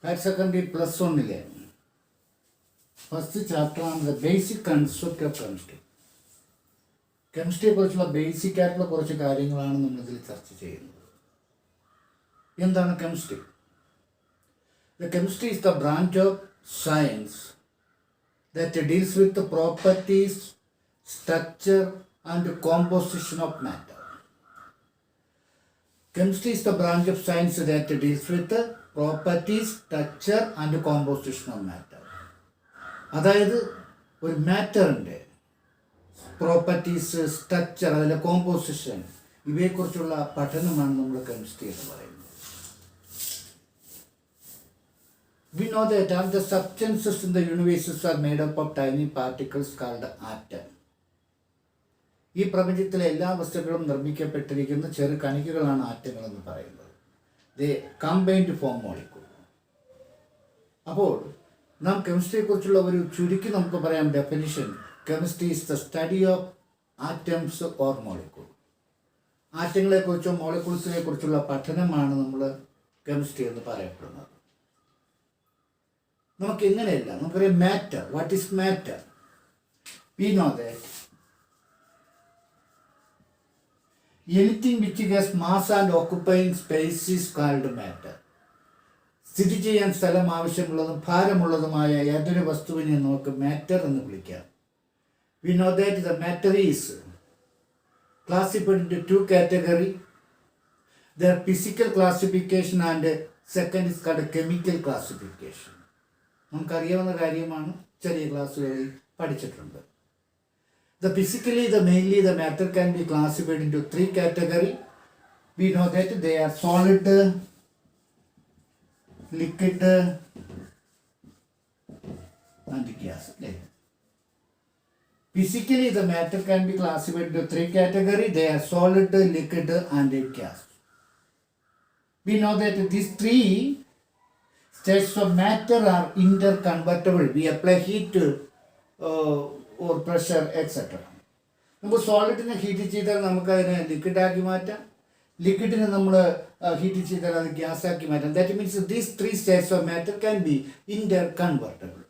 Higher secondary +1 first ചാപ്റ്ററാണ് the basic concept of chemistry. കെമിസ്ട്രിയെക്കുറിച്ചുള്ള basic ആയിട്ടുള്ള കുറച്ച് കാര്യങ്ങളാണ് നമ്മളിതിൽ ചർച്ച ചെയ്യുന്നത്. എന്താണ് chemistry? The chemistry is the branch of science that deals with the properties, structure and composition of matter. Chemistry is the branch of science that deals with the properties, structure and composition of matter. അതായത് ഒരു മാറ്ററിൻ്റെ properties, structure, അതിലെ composition, ഇവയെക്കുറിച്ചുള്ള പഠനമാണ് നമ്മൾ chemistry എന്ന് പറയുന്നത്. We know that all the substances in the universe are made up of tiny particles called atom. ഈ പ്രപഞ്ചത്തിലെ എല്ലാ വസ്തുക്കളും നിർമ്മിക്കപ്പെട്ടിരിക്കുന്ന ചെറു കണികകളാണ് ആറ്റങ്ങൾ എന്ന് പറയുന്നത്. They combined form molecule. അപ്പോൾ നാം കെമിസ്ട്രിയെക്കുറിച്ചുള്ള ഒരു ചുരുക്കി നമുക്ക് പറയാം definition. Chemistry is the study of atoms or molecule. ആറ്റങ്ങളെക്കുറിച്ചോ മോളിക്യൂൾസിനെ കുറിച്ചുള്ള പഠനമാണ് നമ്മൾ കെമിസ്ട്രി എന്ന് പറയപ്പെടുന്നത്. നമുക്ക് ഇങ്ങനെയല്ല, നമുക്കറിയാം matter. What is matter? We know that anything which has mass and occupying space is called matter. സ്ഥിതി ചെയ്യാൻ സ്ഥലം ആവശ്യമുള്ളതും ഭാരമുള്ളതുമായ ഏതൊരു വസ്തുവിനെ നമുക്ക് മാറ്റർ എന്ന് വിളിക്കാം. We know that the matter is classified into two categories. There are physical classification and second is called chemical classification. നമുക്കറിയാവുന്ന കാര്യമാണ്, ചെറിയ ക്ലാസ്സുകളിൽ പഠിച്ചിട്ടുണ്ട്. Mainly the matter can be classified into three categories. We know that they are solid, liquid and gas. Physically the matter can be classified into three categories. They are solid, liquid and gas. We know that these three states of matter are interconvertible. We apply heat or pressure etc. നമുക്ക് സോളിഡിനെ heat ചെയ്താൽ നമുക്കതിനെ ലിക്വിഡാക്കി മാറ്റാം, ലിക്വിഡിനെ നമ്മൾ heat ചെയ്താൽ അത് ഗ്യാസാക്കി മാറ്റാം. That means these three States of matter can be Inter convertible.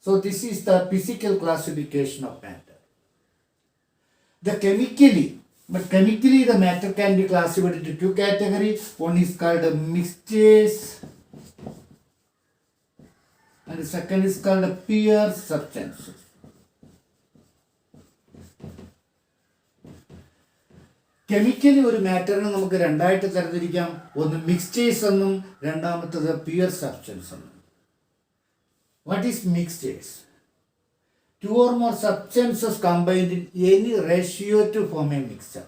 So this is the physical classification of matter. Chemically the matter can be classified into two categories. One is called mixtures and the second is called pure substances. Chemically ഒരു മാറ്ററിനെ നമുക്ക് രണ്ടായിട്ട് തരംതിരിക്കാം. ഒന്ന് mixtures എന്നും രണ്ടാമത്തത് pure substance എന്നും. What is mixtures? Two or more substances combined in any ratio two form A mixture.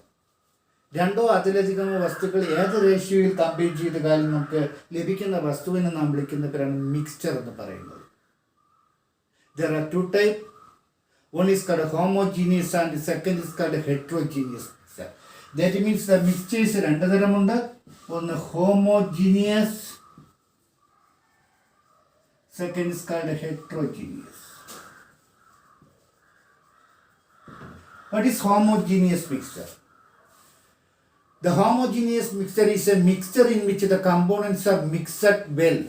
രണ്ടോ അതിലധികമോ വസ്തുക്കൾ ഏത് റേഷ്യോയിൽ കമ്പൈൻ ചെയ്ത കാലം നമുക്ക് ലഭിക്കുന്ന വസ്തുവിനെ നാം വിളിക്കുന്ന പേരാണ് മിക്സ്ചർ എന്ന് പറയുന്നത്. There are two types. One is called homogeneous and the second is called heterogeneous. That means the mixtures രണ്ട് തരമുണ്ട്. ഒന്ന് homogeneous, second is called heterogeneous. What is homogeneous mixture? The homogeneous mixture is a mixture in which the components are mixed well.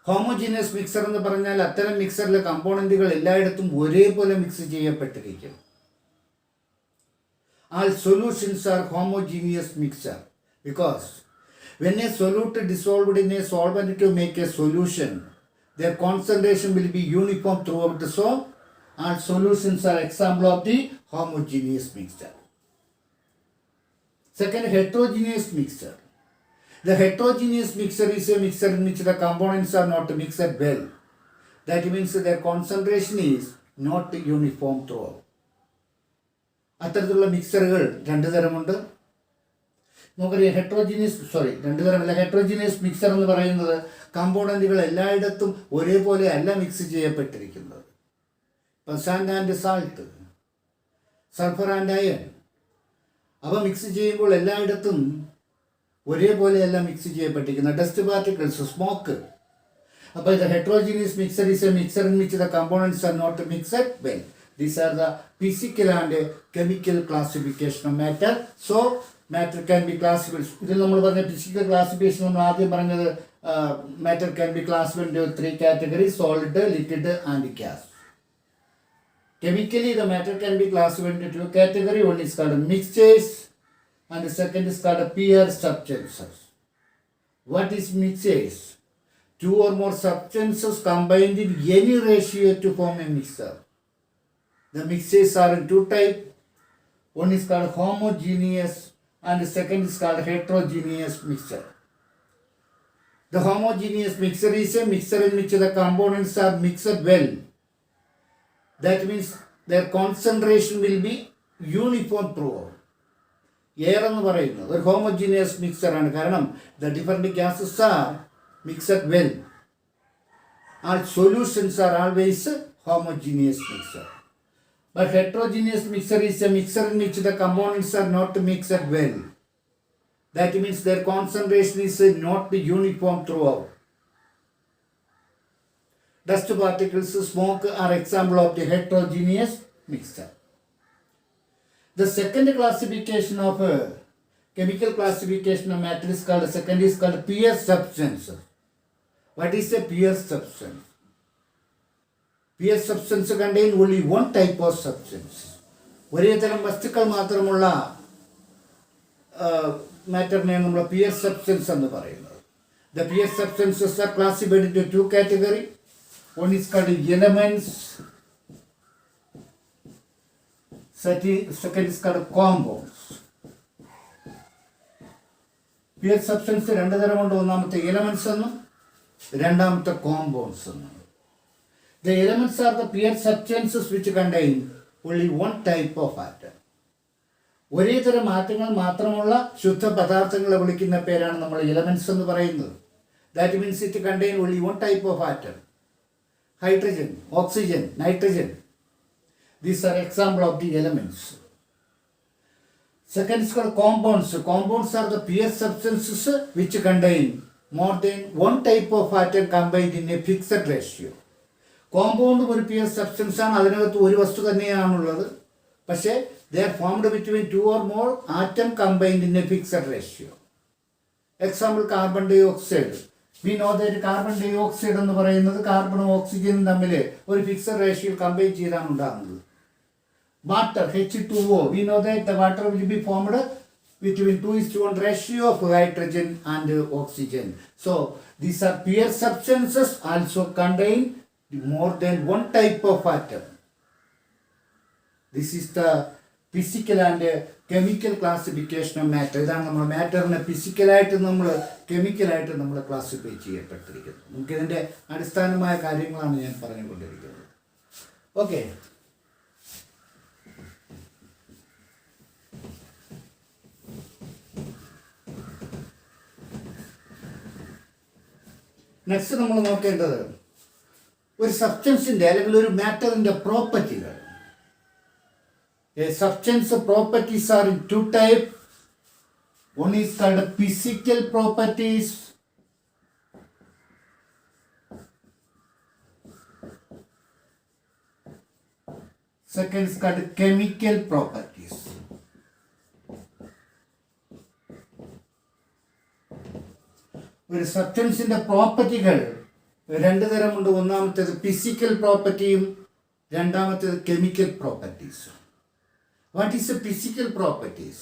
Homogeneous mixer എന്ന് പറഞ്ഞാൽ അത്തരം മിക്സറിലെ കമ്പോണന്റുകൾ എല്ലായിടത്തും ഒരേപോലെ mix ചെയ്യപ്പെട്ടിരിക്കും. All solutions are homogeneous mixture because when a solute dissolved in a solvent to make a solution, their concentration will be uniform throughout. So all solutions are example of the homogeneous mixture. Second, heterogeneous mixture. The heterogeneous mixture is a mixture in which the components are not mixed well. That means their concentration is not uniform throughout. അത്തരത്തിലുള്ള മിക്സറുകൾ രണ്ട് തരമുണ്ട്. നമുക്കറിയാം heterogeneous mixer എന്ന് പറയുന്നത് കമ്പോണന്റുകൾ എല്ലായിടത്തും ഒരേപോലെ അല്ല mix ചെയ്യപ്പെട്ടിരിക്കുന്നത്. ഇപ്പം sand and salt, sulphur and iron, അവ മിക്സ് ചെയ്യുമ്പോൾ എല്ലായിടത്തും ഒരേപോലെയല്ല മിക്സ് ചെയ്യപ്പെട്ടിരിക്കുന്നത്. Dust particles, smoke. അപ്പോൾ ഇത് heterogeneous mixture is a mixture in which the components are not mixed well. These are the physical and chemical classification of matter. So matter can be classified. ഇതിൽ നമ്മൾ പറഞ്ഞ physical classification നമ്മൾ ആദ്യം പറഞ്ഞത് matter can be classified into 3 categories: solid, liquid and gas. Chemically, the matter can be classified into 2 categories. One is called mixtures and the second is called pure substances. What is mixtures? 2 or more substances combined in any ratio to form a mixture. The mixtures are in 2 types. One is called homogeneous and the second is called heterogeneous mixture. The homogeneous mixture is a mixture in which the components are mixed well. That means their concentration will be uniform throughout. Air എന്ന് പറയുന്നത് ഒരു homogeneous മിക്സറാണ്. കാരണം the different gases are mixed well. All solutions are always homogeneous mixture. But heterogeneous mixture is a mixture in which the components are not mixed well. That means their concentration is not uniform throughout. Dust particles, smoke are example of the heterogeneous mixture. The second classification of chemical classification of matter is called pure substance. What is a pure substance? Pure substance contain only one type of substance. ഒരേ തരം വസ്തുക്കൾ മാത്രമുള്ള മാറ്ററിനെ നമ്മൾ pure substance എന്ന് പറയുന്നത്. The pure substances are classified into 2 categories. One is called elements, second is called compounds. Pure substance രണ്ട് തരമുണ്ട്. ഒന്നാമത്തെ elements എന്നും രണ്ടാമത്തെ compounds എന്നും. The elements are the pure substances which contain only one type of atom. ഒരേ തരം ആറ്റങ്ങൾ മാത്രമുള്ള ശുദ്ധ പദാർത്ഥങ്ങളെ വിളിക്കുന്ന പേരാണ് നമ്മൾ എലമെന്റ്സ് എന്ന് പറയുന്നത്. That means it contain only one type of atom. Hydrogen, oxygen, nitrogen. These are example of the elements. Second is called compounds. Compounds are the pure substances which contain more than one type of atom combined in a fixed ratio. Compound ഒരു pure substance ആണ്. അതിനകത്ത് ഒരു വസ്തു തന്നെയാണുള്ളത്. പക്ഷേ they are formed between 2 or more atom combined in a fixed ratio. Example, carbon dioxide. We know that carbon dioxide എന്ന് പറയുന്നത് കാർബണും ഓക്സിജനും തമ്മിൽ ഒരു ഫിക്സഡ് റേഷ്യോയിൽ കമ്പൈൻ ചെയ്താണ് ഉണ്ടാകുന്നത്. Water, H2O. We know that the water will be formed between 2:1 ratio of hydrogen and oxygen. So these are pure substances also contain more than one type of atom. This is the physical and chemical classification of matter. ഇതാണ് നമ്മൾ മാറ്ററിനെ ഫിസിക്കലായിട്ട് നമ്മൾ കെമിക്കലായിട്ട് നമ്മൾ classify ചെയ്യപ്പെട്ടിരിക്കുന്നത്. നമുക്കിതിൻ്റെ അടിസ്ഥാനമായ കാര്യങ്ങളാണ് ഞാൻ പറഞ്ഞുകൊണ്ടിരിക്കുന്നത്. Okay, next നമ്മൾ നോക്കേണ്ടത് ഒരു സബ്സ്റ്റൻസിൻ്റെ അല്ലെങ്കിൽ ഒരു മാറ്ററിൻ്റെ പ്രോപ്പർട്ടികൾ. A substance properties are in 2 types. One is called physical properties. Second is called chemical properties. ഒരു സബ്സ്റ്റൻസിൻ്റെ പ്രോപ്പർട്ടികൾ രണ്ട് തരമുണ്ട്. ഒന്നാമത്തേത് ഫിസിക്കൽ പ്രോപ്പർട്ടിയും രണ്ടാമത്തേത് chemical പ്രോപ്പർട്ടീസും. What is the physical properties?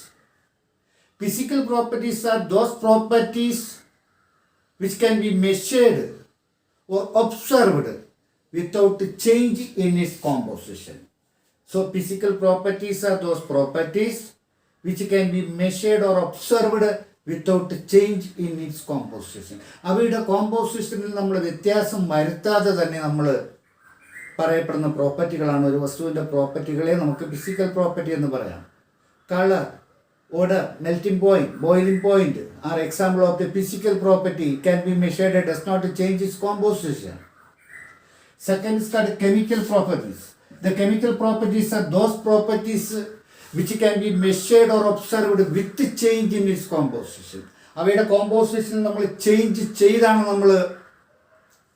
Physical properties are those properties which can be measured or observed without change in its composition. So physical properties are those properties which can be measured or observed without change in its composition. അവയുടെ കോമ്പോസിഷനിൽ നമ്മൾ വ്യത്യാസം വരുത്താതെ തന്നെ നമ്മൾ പറയപ്പെടുന്ന പ്രോപ്പർട്ടികളാണ്. ഒരു വസ്തുവിൻ്റെ പ്രോപ്പർട്ടികളെ നമുക്ക് ഫിസിക്കൽ പ്രോപ്പർട്ടി എന്ന് പറയാം. Colour, odour, melting point, boiling point are example of the physical property can be measured, does not change its composition. Second is called chemical properties. The chemical properties are those properties which can be measured or observed with change in its composition. അവയുടെ composition നമ്മൾ change ചെയ്താണ് നമ്മൾ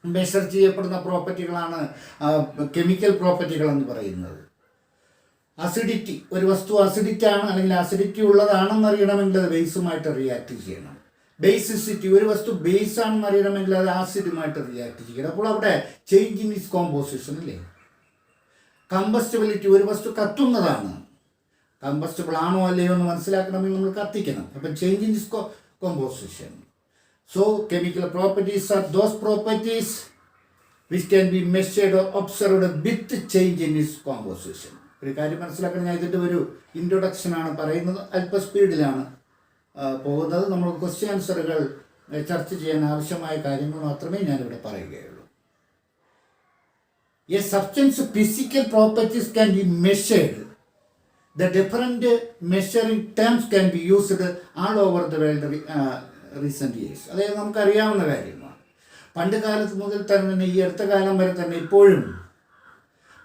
measure ചെയ്യപ്പെടുന്ന പ്രോപ്പർട്ടികളാണ് chemical പ്രോപ്പർട്ടികൾ എന്ന് പറയുന്നത്. Acidity, ഒരു വസ്തു അസിഡിറ്റി ആണ് അല്ലെങ്കിൽ അസിഡിറ്റി ഉള്ളതാണെന്ന് അറിയണമെങ്കിൽ അത് ബേസുമായിട്ട് റിയാക്ട് ചെയ്യണം. ബേസിസിറ്റി, ഒരു വസ്തു ബേസ് ആണെന്ന് അറിയണമെങ്കിൽ അത് ആസിഡുമായിട്ട് റിയാക്ട് ചെയ്യണം. അപ്പോൾ അവിടെ ചേഞ്ച് ഇൻ ഇസ് കോമ്പോസിഷൻ അല്ലേ. കമ്പസ്റ്റബിലിറ്റി, ഒരു വസ്തു കത്തുന്നതാണ്, കമ്പസ്റ്റബിൾ ആണോ അല്ലയോ എന്ന് മനസ്സിലാക്കണമെങ്കിൽ നമ്മൾ കത്തിക്കണം. അപ്പം change in is composition. So chemical properties are those properties which can be measured or observed with change in its composition. ഒരു കാര്യം മനസ്സിലാക്കണം, ഞാൻ ഇതിൻ്റെ ഒരു ഇൻട്രൊഡക്ഷനാണ് പറയുന്നത്, അല്പ സ്പീഡിലാണ് പോകുന്നത്. നമ്മൾ ക്വസ്റ്റ്യൻ ആൻസറുകൾ ചർച്ച ചെയ്യാൻ ആവശ്യമായ കാര്യങ്ങൾ മാത്രമേ ഞാനിവിടെ പറയുകയുള്ളൂ. A substance physical properties can be measured. The different measuring terms can be used all over the world recent years. അതായത് നമുക്കറിയാവുന്ന കാര്യമാണ്. പണ്ട് കാലത്ത് മുതൽ തന്നെ ഈ അടുത്ത കാലം വരെ തന്നെ ഇപ്പോഴും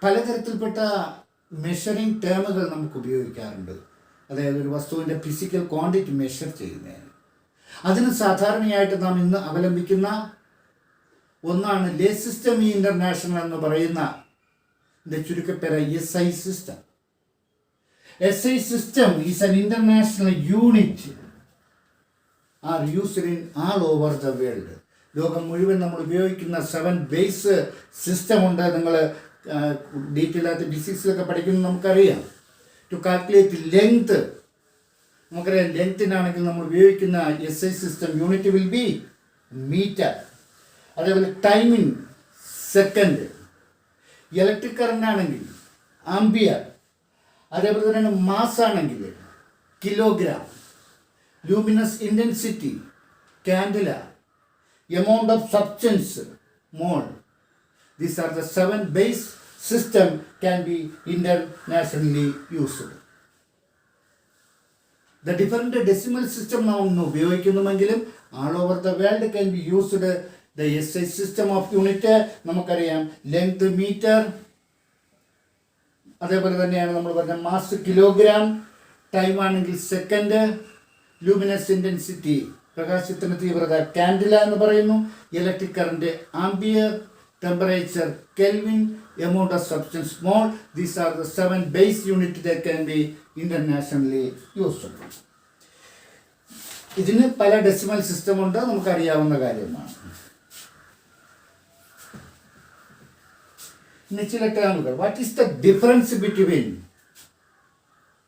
പലതരത്തിൽപ്പെട്ട മെഷറിംഗ് ടേമുകൾ നമുക്ക് ഉപയോഗിക്കാറുണ്ട്. അതായത് ഒരു വസ്തുവിൻ്റെ ഫിസിക്കൽ ക്വാണ്ടിറ്റി മെഷർ ചെയ്യുന്നതിന്. അതിന് സാധാരണയായിട്ട് നാം ഇന്ന് അവലംബിക്കുന്ന ഒന്നാണ് ലേ സിസ്റ്റം ഇൻ്റർനാഷണൽ എന്ന് പറയുന്ന ചുരുക്കപ്പേര SI system. SI system is an international unit are used in all over the world. ലോകം മുഴുവൻ നമ്മൾ ഉപയോഗിക്കുന്ന 7 ബേസ് സിസ്റ്റം ഉണ്ട്. നിങ്ങൾ ഡീറ്റെയിൽ ആയിട്ട് ഫിസിക്സിലൊക്കെ പഠിക്കുന്നത് നമുക്കറിയാം. ടു കാൽക്കുലേറ്റ് ലെങ്ത്, നമുക്കറിയാം ലെങ്ത്തിനാണെങ്കിൽ നമ്മൾ ഉപയോഗിക്കുന്ന SI system unit will be metre. അതേപോലെ ടൈമിങ് സെക്കൻഡ്. ഇലക്ട്രിക് കറണ്ട് ആണെങ്കിൽ ആംബിയർ. അതേപോലെ തന്നെ മാസ് ആണെങ്കിൽ kilogram. Luminous intensity candela. Amount of substance mole. These are the 7 base system can be internationally used. The different decimal system now ഉപയോഗിക്കുന്നുവെങ്കിലും all over the world can be used the SI system of unit. നമുക്കറിയാം length metre, അതേപോലെ തന്നെയാണ് നമ്മൾ പറഞ്ഞ mass kilogram, time ആണെങ്കിൽ second, luminous intensity പ്രകാശത്തിന് തീവ്രത candela എന്ന് പറയുന്നു, electric current ampere, temperature kelvin, amount of substance mole. These are the 7 base unit that can be internationally used. ഇതിന് പല ഡെസിമൽ സിസ്റ്റം ഉണ്ട്, നമുക്കറിയാവുന്ന കാര്യമാണ്. ഇനി ചില ടേമുകൾ. What is the difference between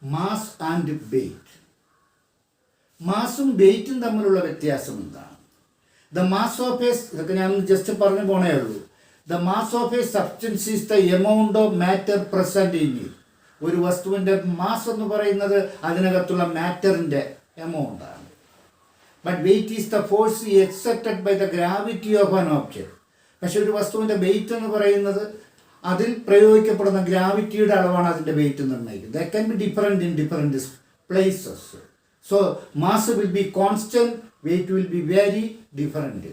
mass and weight? മാസും വെയ്റ്റും തമ്മിലുള്ള വ്യത്യാസം എന്താണ്? ദ മാസ് ഓഫ് എ, ഇതൊക്കെ ഞാൻ ജസ്റ്റ് പറഞ്ഞു പോണേ ഉള്ളൂ. The mass of a substance is the amount of matter present in it. ഒരു വസ്തുവിൻ്റെ മാസ് എന്ന് പറയുന്നത് അതിനകത്തുള്ള മാറ്ററിൻ്റെ എമൗണ്ട് ആണ്. But weight is the force exerted by the gravity of an object. പക്ഷെ ഒരു വസ്തുവിൻ്റെ വെയ്റ്റ് എന്ന് പറയുന്നത് അതിൽ പ്രയോഗിക്കപ്പെടുന്ന ഗ്രാവിറ്റിയുടെ അളവാണ് അതിൻ്റെ വെയ്റ്റ് നിർണ്ണയിക്കുന്നത്. The can be different in different places. So mass will be constant, weight will be very different.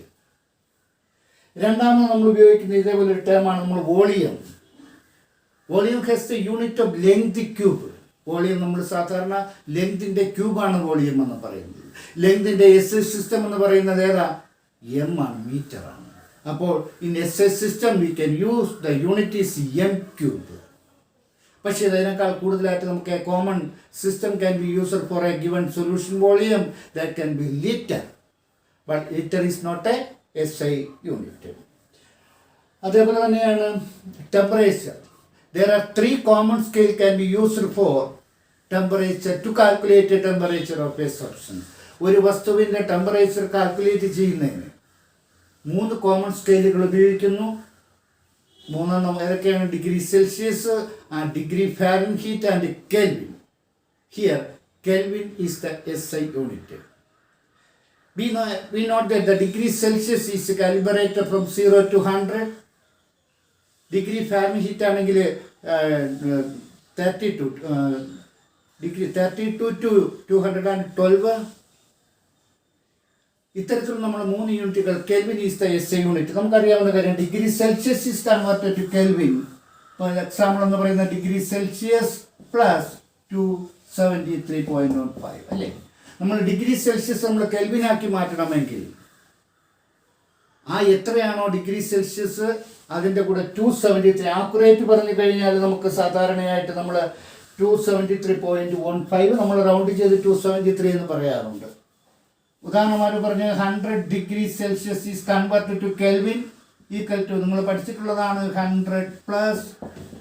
രണ്ടാമത് നമ്മൾ ഉപയോഗിക്കുന്ന ഇതേപോലെ ഒരു ടേമാണ് നമ്മൾ volume. Volume has the unit of length cube. Volume നമ്മൾ സാധാരണ ലെങ്തിൻ്റെ ക്യൂബാണ് വോളിയം എന്ന് പറയുന്നത്. ലെങ്തിൻ്റെ SI സിസ്റ്റം എന്ന് പറയുന്നത് ഏതാ? M ആണ്, മീറ്റർ ആണ്. അപ്പോൾ in SI system we can use the unit is M cube. പക്ഷേ ഇതിനേക്കാൾ കൂടുതലായിട്ട് നമുക്ക് common system can be used for a given solution volume that can be litre. But litre is not a SI unit. അതേപോലെ തന്നെയാണ് temperature. There are 3 common scale can be used for temperature to calculate temperature of a substance. ഒരു വസ്തുവിൻ്റെ temperature calculate ചെയ്യുന്നതിന് 3 common സ്കെയിലുകൾ ഉപയോഗിക്കുന്നു. 3 ഏതൊക്കെയാണ്? Degree Celsius, degree Fahrenheit and kelvin. Here kelvin is the SI unit. We note that the degree Celsius is calibrated from 0 to 100. Degree Fahrenheit ആണെങ്കിൽ 32 to 212. ഇത്തരത്തിൽ നമ്മൾ 3 യൂണിറ്റുകൾ. Kelvin is the SI unit. നമുക്കറിയാവുന്ന കാര്യം degree Celsius is converted to Kelvin. ഇപ്പോൾ example എന്ന് പറയുന്ന degree Celsius plus 273.15 അല്ലേ. നമ്മൾ ഡിഗ്രി സെൽഷ്യസ് നമ്മൾ കെൽവിനാക്കി മാറ്റണമെങ്കിൽ ആ എത്രയാണോ ഡിഗ്രി സെൽഷ്യസ് അതിൻ്റെ കൂടെ 273 ആക്കുറേറ്റ് പറഞ്ഞു കഴിഞ്ഞാൽ നമുക്ക് സാധാരണയായിട്ട് നമ്മൾ 273.15 നമ്മൾ റൗണ്ട് ചെയ്ത് 273 എന്ന് പറയാറുണ്ട്. ഉദാഹരണമായിട്ട് പറഞ്ഞ 100 degree Celsius is converted to Kelvin equal to നിങ്ങൾ പഠിച്ചിട്ടുള്ളതാണ് 100 പ്ലസ്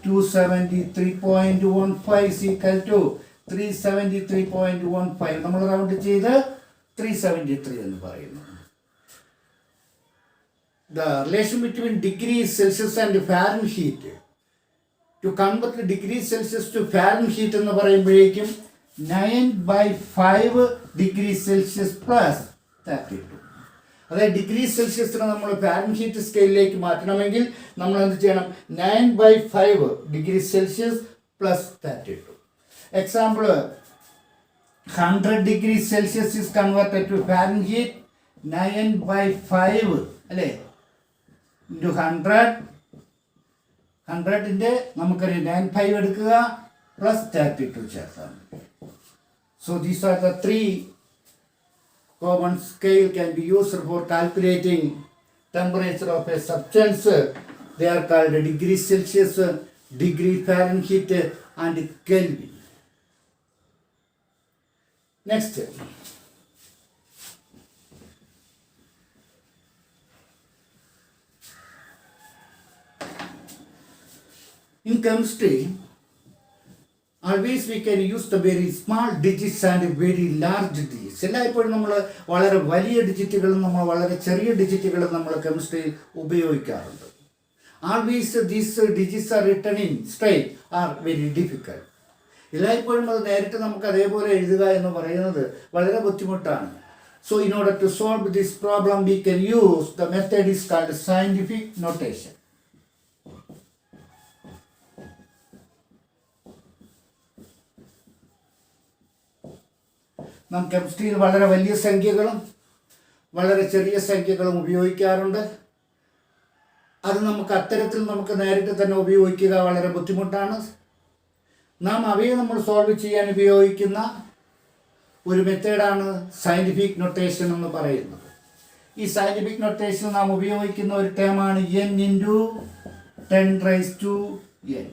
273.15 ഈക്വൽ ടു 373.15 നമ്മൾ റൗണ്ട് ചെയ്ത് 373 എന്ന് പറയുന്നു. The relation between degrees Celsius and Fahrenheit. To convert degrees Celsius to Fahrenheit എന്ന് പറയുമ്പോഴേക്കും 9/5 ഡിഗ്രി സെൽഷ്യസ് പ്ലസ് 32. അതായത് ഡിഗ്രി സെൽഷ്യസിനെ നമ്മൾ ഫാരൻഹീറ്റ് സ്കെയിലിലേക്ക് മാറ്റണമെങ്കിൽ നമ്മൾ എന്ത് ചെയ്യണം? 9/5 degree Celsius plus 32. Example 100 degree Celsius is converted to Fahrenheit 9/5 അല്ലേ ഇൻറ്റു 100ൻ്റെ നമുക്കറിയാം 9/5 എടുക്കുക പ്ലസ് 32 ചേർത്താൽ. So these are the three common scale can be used for calculating temperature of a substance. They are called degree Celsius, degree Fahrenheit and Kelvin. Next. In chemistry, always we can use the very small digits and very large digits. എല്ലായ്പ്പോഴും നമ്മൾ വളരെ വലിയ ഡിജിറ്റുകളും നമ്മൾ വളരെ ചെറിയ ഡിജിറ്റുകളും നമ്മൾ കെമിസ്ട്രിയിൽ ഉപയോഗിക്കാറുണ്ട്. Always these digits R written in straight are very difficult. എല്ലായ്പ്പോഴും അത് നേരിട്ട് നമുക്ക് അതേപോലെ എഴുതുക എന്ന് പറയുന്നത് വളരെ ബുദ്ധിമുട്ടാണ്. So in order to solve this problem we can use the method is called scientific notation. നാം കെമിസ്ട്രിയിൽ വളരെ വലിയ സംഖ്യകളും വളരെ ചെറിയ സംഖ്യകളും ഉപയോഗിക്കാറുണ്ട്. അത് നമുക്ക് അത്തരത്തിൽ നമുക്ക് നേരിട്ട് തന്നെ ഉപയോഗിക്കുക വളരെ ബുദ്ധിമുട്ടാണ്. നാം അവയെ നമ്മൾ സോൾവ് ചെയ്യാൻ ഉപയോഗിക്കുന്ന ഒരു മെത്തേഡാണ് സയൻറ്റിഫിക് നൊട്ടേഷൻ എന്ന് പറയുന്നത്. ഈ സയൻറ്റിഫിക് നൊട്ടേഷൻ നാം ഉപയോഗിക്കുന്ന ഒരു ടേമാണ് n into 10⁻⁴.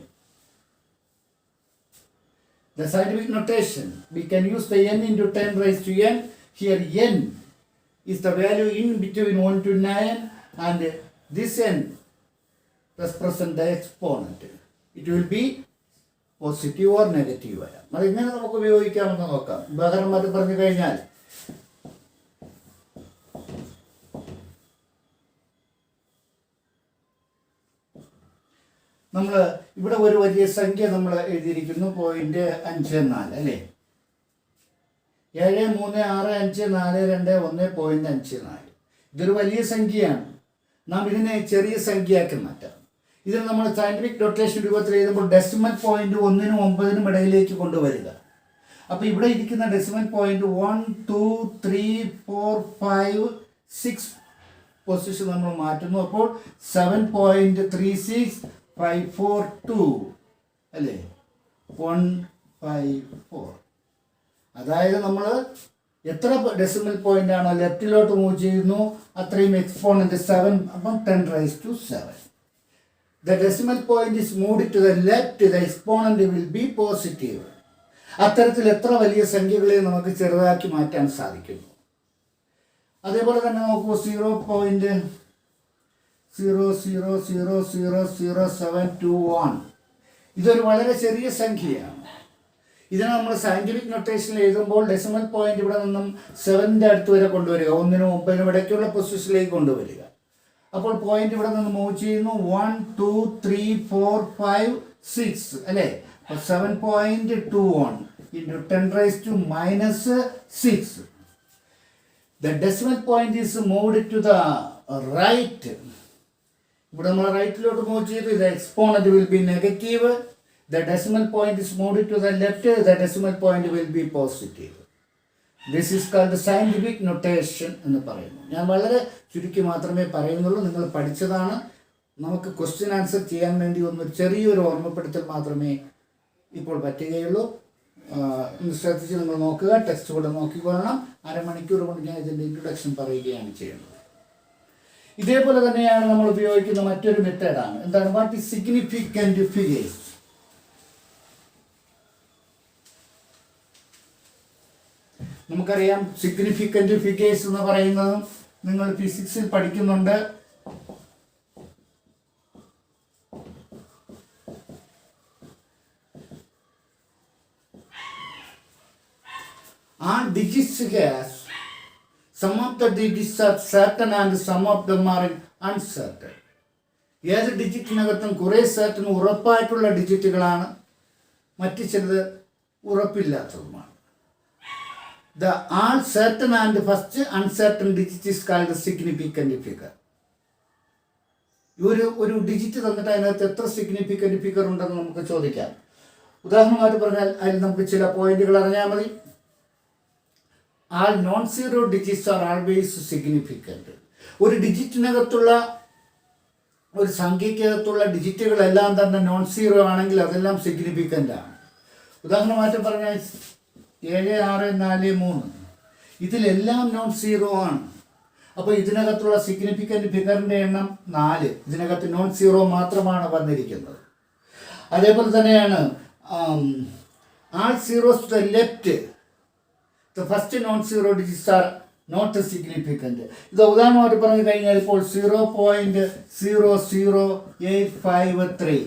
The scientific notation, we can use the n into 10⁻⁴. Here n is the value in between 1 to 9 and this n represents the exponent. It will be positive or negative. അതെങ്ങനെ നമുക്ക് ഉപയോഗിക്കാമെന്ന് നോക്കാം. ഉദാഹരണമായിട്ട് പറഞ്ഞു കഴിഞ്ഞാൽ നമ്മൾ ഇവിടെ ഒരു വലിയ സംഖ്യ നമ്മൾ എഴുതിയിരിക്കുന്നു 0.54 അല്ലേ. 73652.54. ഇതൊരു വലിയ സംഖ്യയാണ്. നാം ഇതിനെ ചെറിയ സംഖ്യയാക്കി മാറ്റാം. ഇതിന് നമ്മൾ സയൻറ്റിഫിക് നൊട്ടേഷൻ രൂപത്തിൽ എഴുതുമ്പോൾ ഡെസിമൽ പോയിന്റ് 1നും 9നും ഇടയിലേക്ക് കൊണ്ടുവരിക. അപ്പോൾ ഇവിടെ ഇരിക്കുന്ന ഡെസിമൽ പോയിന്റ് 1, 2, 3, 4, 5, 6 പൊസിഷൻ നമ്മൾ മാറ്റുന്നു. അപ്പോൾ 7.36542 അല്ലേ 154. അതായത് നമ്മൾ എത്ര ഡെസിമൽ പോയിന്റ് ആണോ ലെഫ്റ്റിലോട്ട് മൂവ് ചെയ്യുന്നു അത്രയും എക്സ്പോണന്റ് 7. അപ്പം 10⁻⁷. The decimal point is moved to the left, the exponent will be positive. അത്തരത്തിൽ എത്ര വലിയ സംഖ്യകളെ നമുക്ക് ചെറുതാക്കി മാറ്റാൻ സാധിക്കുന്നു. അതേപോലെ തന്നെ നോക്കൂ 0.00000721. ഇതൊരു വളരെ ചെറിയ സംഖ്യയാണ്. ഇതിനെ നമ്മൾ സയൻറ്റിഫിക് നൊട്ടേഷനിൽ എഴുതുമ്പോൾ ഡെസിമൽ പോയിന്റ് ഇവിടെ നിന്നും 7ൻ്റെ അടുത്ത് വരെ കൊണ്ടുവരിക, 1നും 9നും ഇടയ്ക്കുള്ള പൊസിഷനിലേക്ക് കൊണ്ടുവരിക. അപ്പോൾ പോയിന്റ് ഇവിടെ നിന്ന് മൂവ് ചെയ്യുന്നു 1, 2, 3, 4, 5, 6 അല്ലേ. 7.21 into 10⁻⁻6. The decimal point is moved to the right. ഇവിടെ നമ്മൾ റൈറ്റിലോട്ട് മൂവ് ചെയ്തു. The exponent will be negative. The decimal point is moved to the left. The decimal point will be positive. This is called scientific notation എന്ന് പറയുന്നു. ഞാൻ വളരെ ചുരുക്കി മാത്രമേ പറയുന്നുള്ളൂ. നിങ്ങൾ പഠിച്ചതാണ്. നമുക്ക് ക്വസ്റ്റ്യൻ ആൻസർ ചെയ്യാൻ വേണ്ടി ഒന്ന് ചെറിയൊരു ഓർമ്മപ്പെടുത്തൽ മാത്രമേ ഇപ്പോൾ പറ്റുകയുള്ളൂ. ശ്രദ്ധിച്ച് നിങ്ങൾ നോക്കുക. ടെക്സ്റ്റ് കൂടെ നോക്കിക്കൊള്ളണം. അരമണിക്കൂർ കൊണ്ട് ഞാൻ ഇതിൻ്റെ ഇൻട്രൊഡക്ഷൻ പറയുകയാണ് ചെയ്യുന്നത്. ഇതേപോലെ തന്നെയാണ് നമ്മൾ ഉപയോഗിക്കുന്ന മറ്റൊരു മെത്തേഡാണ്. എന്താണ്? What is significant figures. നമുക്കറിയാം സിഗ്നിഫിക്കൻ്റ് ഫിഗേഴ്സ് എന്ന് പറയുന്നത് നിങ്ങൾ ഫിസിക്സിൽ പഠിക്കുന്നുണ്ട്. All digits has some of the digits are certain and some of them are uncertain. ഏത് ഡിജിറ്റിനകത്തും കുറേ സർട്ടൻ ഉറപ്പായിട്ടുള്ള ഡിജിറ്റുകളാണ്, മറ്റു ചിലത് ഉറപ്പില്ലാത്തതുമാണ്. The all certain and first uncertain digit is called significant figure. ഒരു ഡിജിറ്റ് തന്നിട്ട് അതിനകത്ത് എത്ര സിഗ്നിഫിക്കൻ്റ് ഫിഗർ ഉണ്ടെന്ന് നമുക്ക് ചോദിക്കാം. ഉദാഹരണമായിട്ട് പറഞ്ഞാൽ അതിൽ നമുക്ക് ചില പോയിന്റുകൾ അറിഞ്ഞാൽ മതി. All non zero digits are always significant. ഒരു ഡിജിറ്റിനകത്തുള്ള ഒരു സംഖ്യക്കകത്തുള്ള ഡിജിറ്റുകളെല്ലാം തന്നെ നോൺ സീറോ ആണെങ്കിൽ അതെല്ലാം സിഗ്നിഫിക്കൻ്റ് ആണ്. ഉദാഹരണമായിട്ട് പറഞ്ഞാൽ 7, 6, 4, 3 ഇതിലെല്ലാം നോൺ സീറോ ആണ്. അപ്പോൾ ഇതിനകത്തുള്ള സിഗ്നിഫിക്കൻ്റ് ഫിഗറിൻ്റെ എണ്ണം 4. ഇതിനകത്ത് നോൺ സീറോ മാത്രമാണ് വന്നിരിക്കുന്നത്. അതേപോലെ തന്നെയാണ് all zeros to the left, the first non zero digits are not significant. ഇത് ഉദാഹരണമായിട്ട് പറഞ്ഞു കഴിഞ്ഞാൽ ഇപ്പോൾ 0.00853,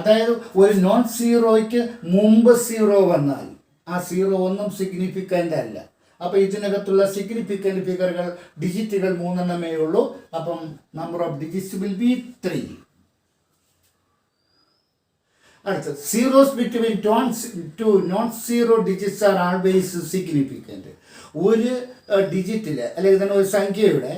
അതായത് ഒരു നോൺ സീറോയ്ക്ക് മുമ്പ് സീറോ വന്നാൽ ആ സീറോ ഒന്നും സിഗ്നിഫിക്കൻ്റ് അല്ല. അപ്പോൾ ഇതിനകത്തുള്ള സിഗ്നിഫിക്കൻ്റ് ഫിഗറുകൾ ഡിജിറ്റുകൾ 3 ഉള്ളൂ. അപ്പം number of digits will be 3. അടുത്ത് zeros between two non zero digits are always significant. ഒരു ഡിജിറ്റിൽ അല്ലെങ്കിൽ തന്നെ ഒരു സംഖ്യയുടെ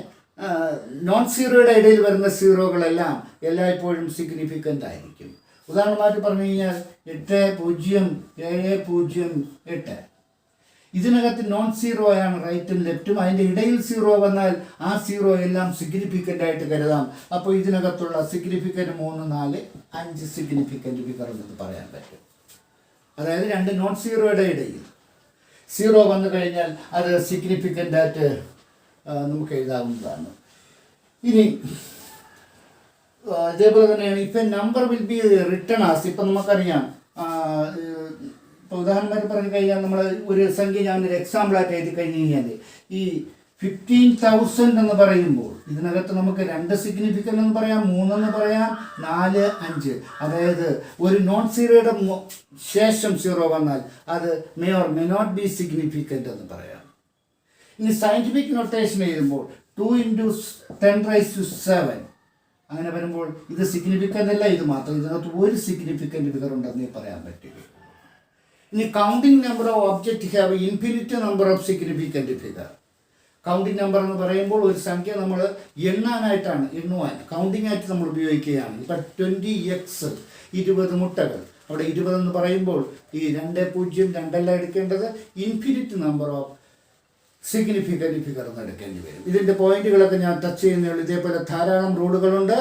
നോൺ സീറോയുടെ ഇടയിൽ വരുന്ന സീറോകളെല്ലാം എല്ലായ്പ്പോഴും സിഗ്നിഫിക്കൻ്റ് ആയിരിക്കും. ഉദാഹരണമായിട്ട് പറഞ്ഞു കഴിഞ്ഞാൽ 800708 ഇതിനകത്ത് നോൺ സീറോ ആണ് റൈറ്റും ലെഫ്റ്റും. അതിൻ്റെ ഇടയിൽ സീറോ വന്നാൽ ആ സീറോ എല്ലാം സിഗ്നിഫിക്കൻ്റ് ആയിട്ട് കരുതാം. അപ്പോൾ ഇതിനകത്തുള്ള സിഗ്നിഫിക്കൻ്റ് 3, 4, 5 സിഗ്നിഫിക്കൻ്റ് ഫിഗർ എന്ന് പറയാൻ പറ്റും. അതായത് 2 നോൺ സീറോയുടെ ഇടയിൽ സീറോ വന്നു കഴിഞ്ഞാൽ അത് സിഗ്നിഫിക്കൻ്റ് ആയിട്ട് നമുക്ക് എഴുതാവുന്നതാണ്. ഇനി ഇതേപോലെ തന്നെയാണ് if A number will be written as. ഇപ്പം നമുക്കറിയാം, ഇപ്പോൾ ഉദാഹരണമായിട്ട് പറഞ്ഞു കഴിഞ്ഞാൽ നമ്മൾ ഒരു സംഖ്യ ഞാനൊരു എക്സാമ്പിളായിട്ട് എഴുതി കഴിഞ്ഞ് കഴിഞ്ഞാൽ ഈ 15,000 എന്ന് പറയുമ്പോൾ ഇതിനകത്ത് നമുക്ക് 2 സിഗ്നിഫിക്കൻ്റ് എന്ന് പറയാം, 3 എന്ന് പറയാം, 4, 5. അതായത് ഒരു നോൺ സീറോയുടെ ശേഷം സീറോ വന്നാൽ അത് may or may not be significant എന്ന് പറയാം. ഇനി സയൻറ്റിഫിക് നൊട്ടേഷൻ എഴുതുമ്പോൾ 2 × 10⁻⁷ അങ്ങനെ വരുമ്പോൾ ഇത് സിഗ്നിഫിക്കൻ്റ് അല്ല, ഇത് മാത്രം. ഇതിനകത്ത് ഒരു സിഗ്നിഫിക്കൻ്റ് ഫിഗർ ഉണ്ടെന്നേ പറയാൻ പറ്റുള്ളൂ. ഇനി counting number of object have infinite number of significant figure. Counting number എന്ന് പറയുമ്പോൾ ഒരു സംഖ്യ നമ്മൾ എണ്ണുവാൻ കൗണ്ടിങ് ആയിട്ട് നമ്മൾ ഉപയോഗിക്കുകയാണ്. ഇപ്പം 20x 20 മുട്ടകൾ. അവിടെ 20 എന്ന് പറയുമ്പോൾ ഈ 2, 0, 2 എടുക്കേണ്ടത് infinite number of significant figure എന്ന് എടുക്കേണ്ടി വരും. ഇതിൻ്റെ പോയിന്റുകളൊക്കെ ഞാൻ ടച്ച് ചെയ്യുന്നേ ഉള്ളൂ. ഇതേപോലെ ധാരാളം റൂളുകളുണ്ട്.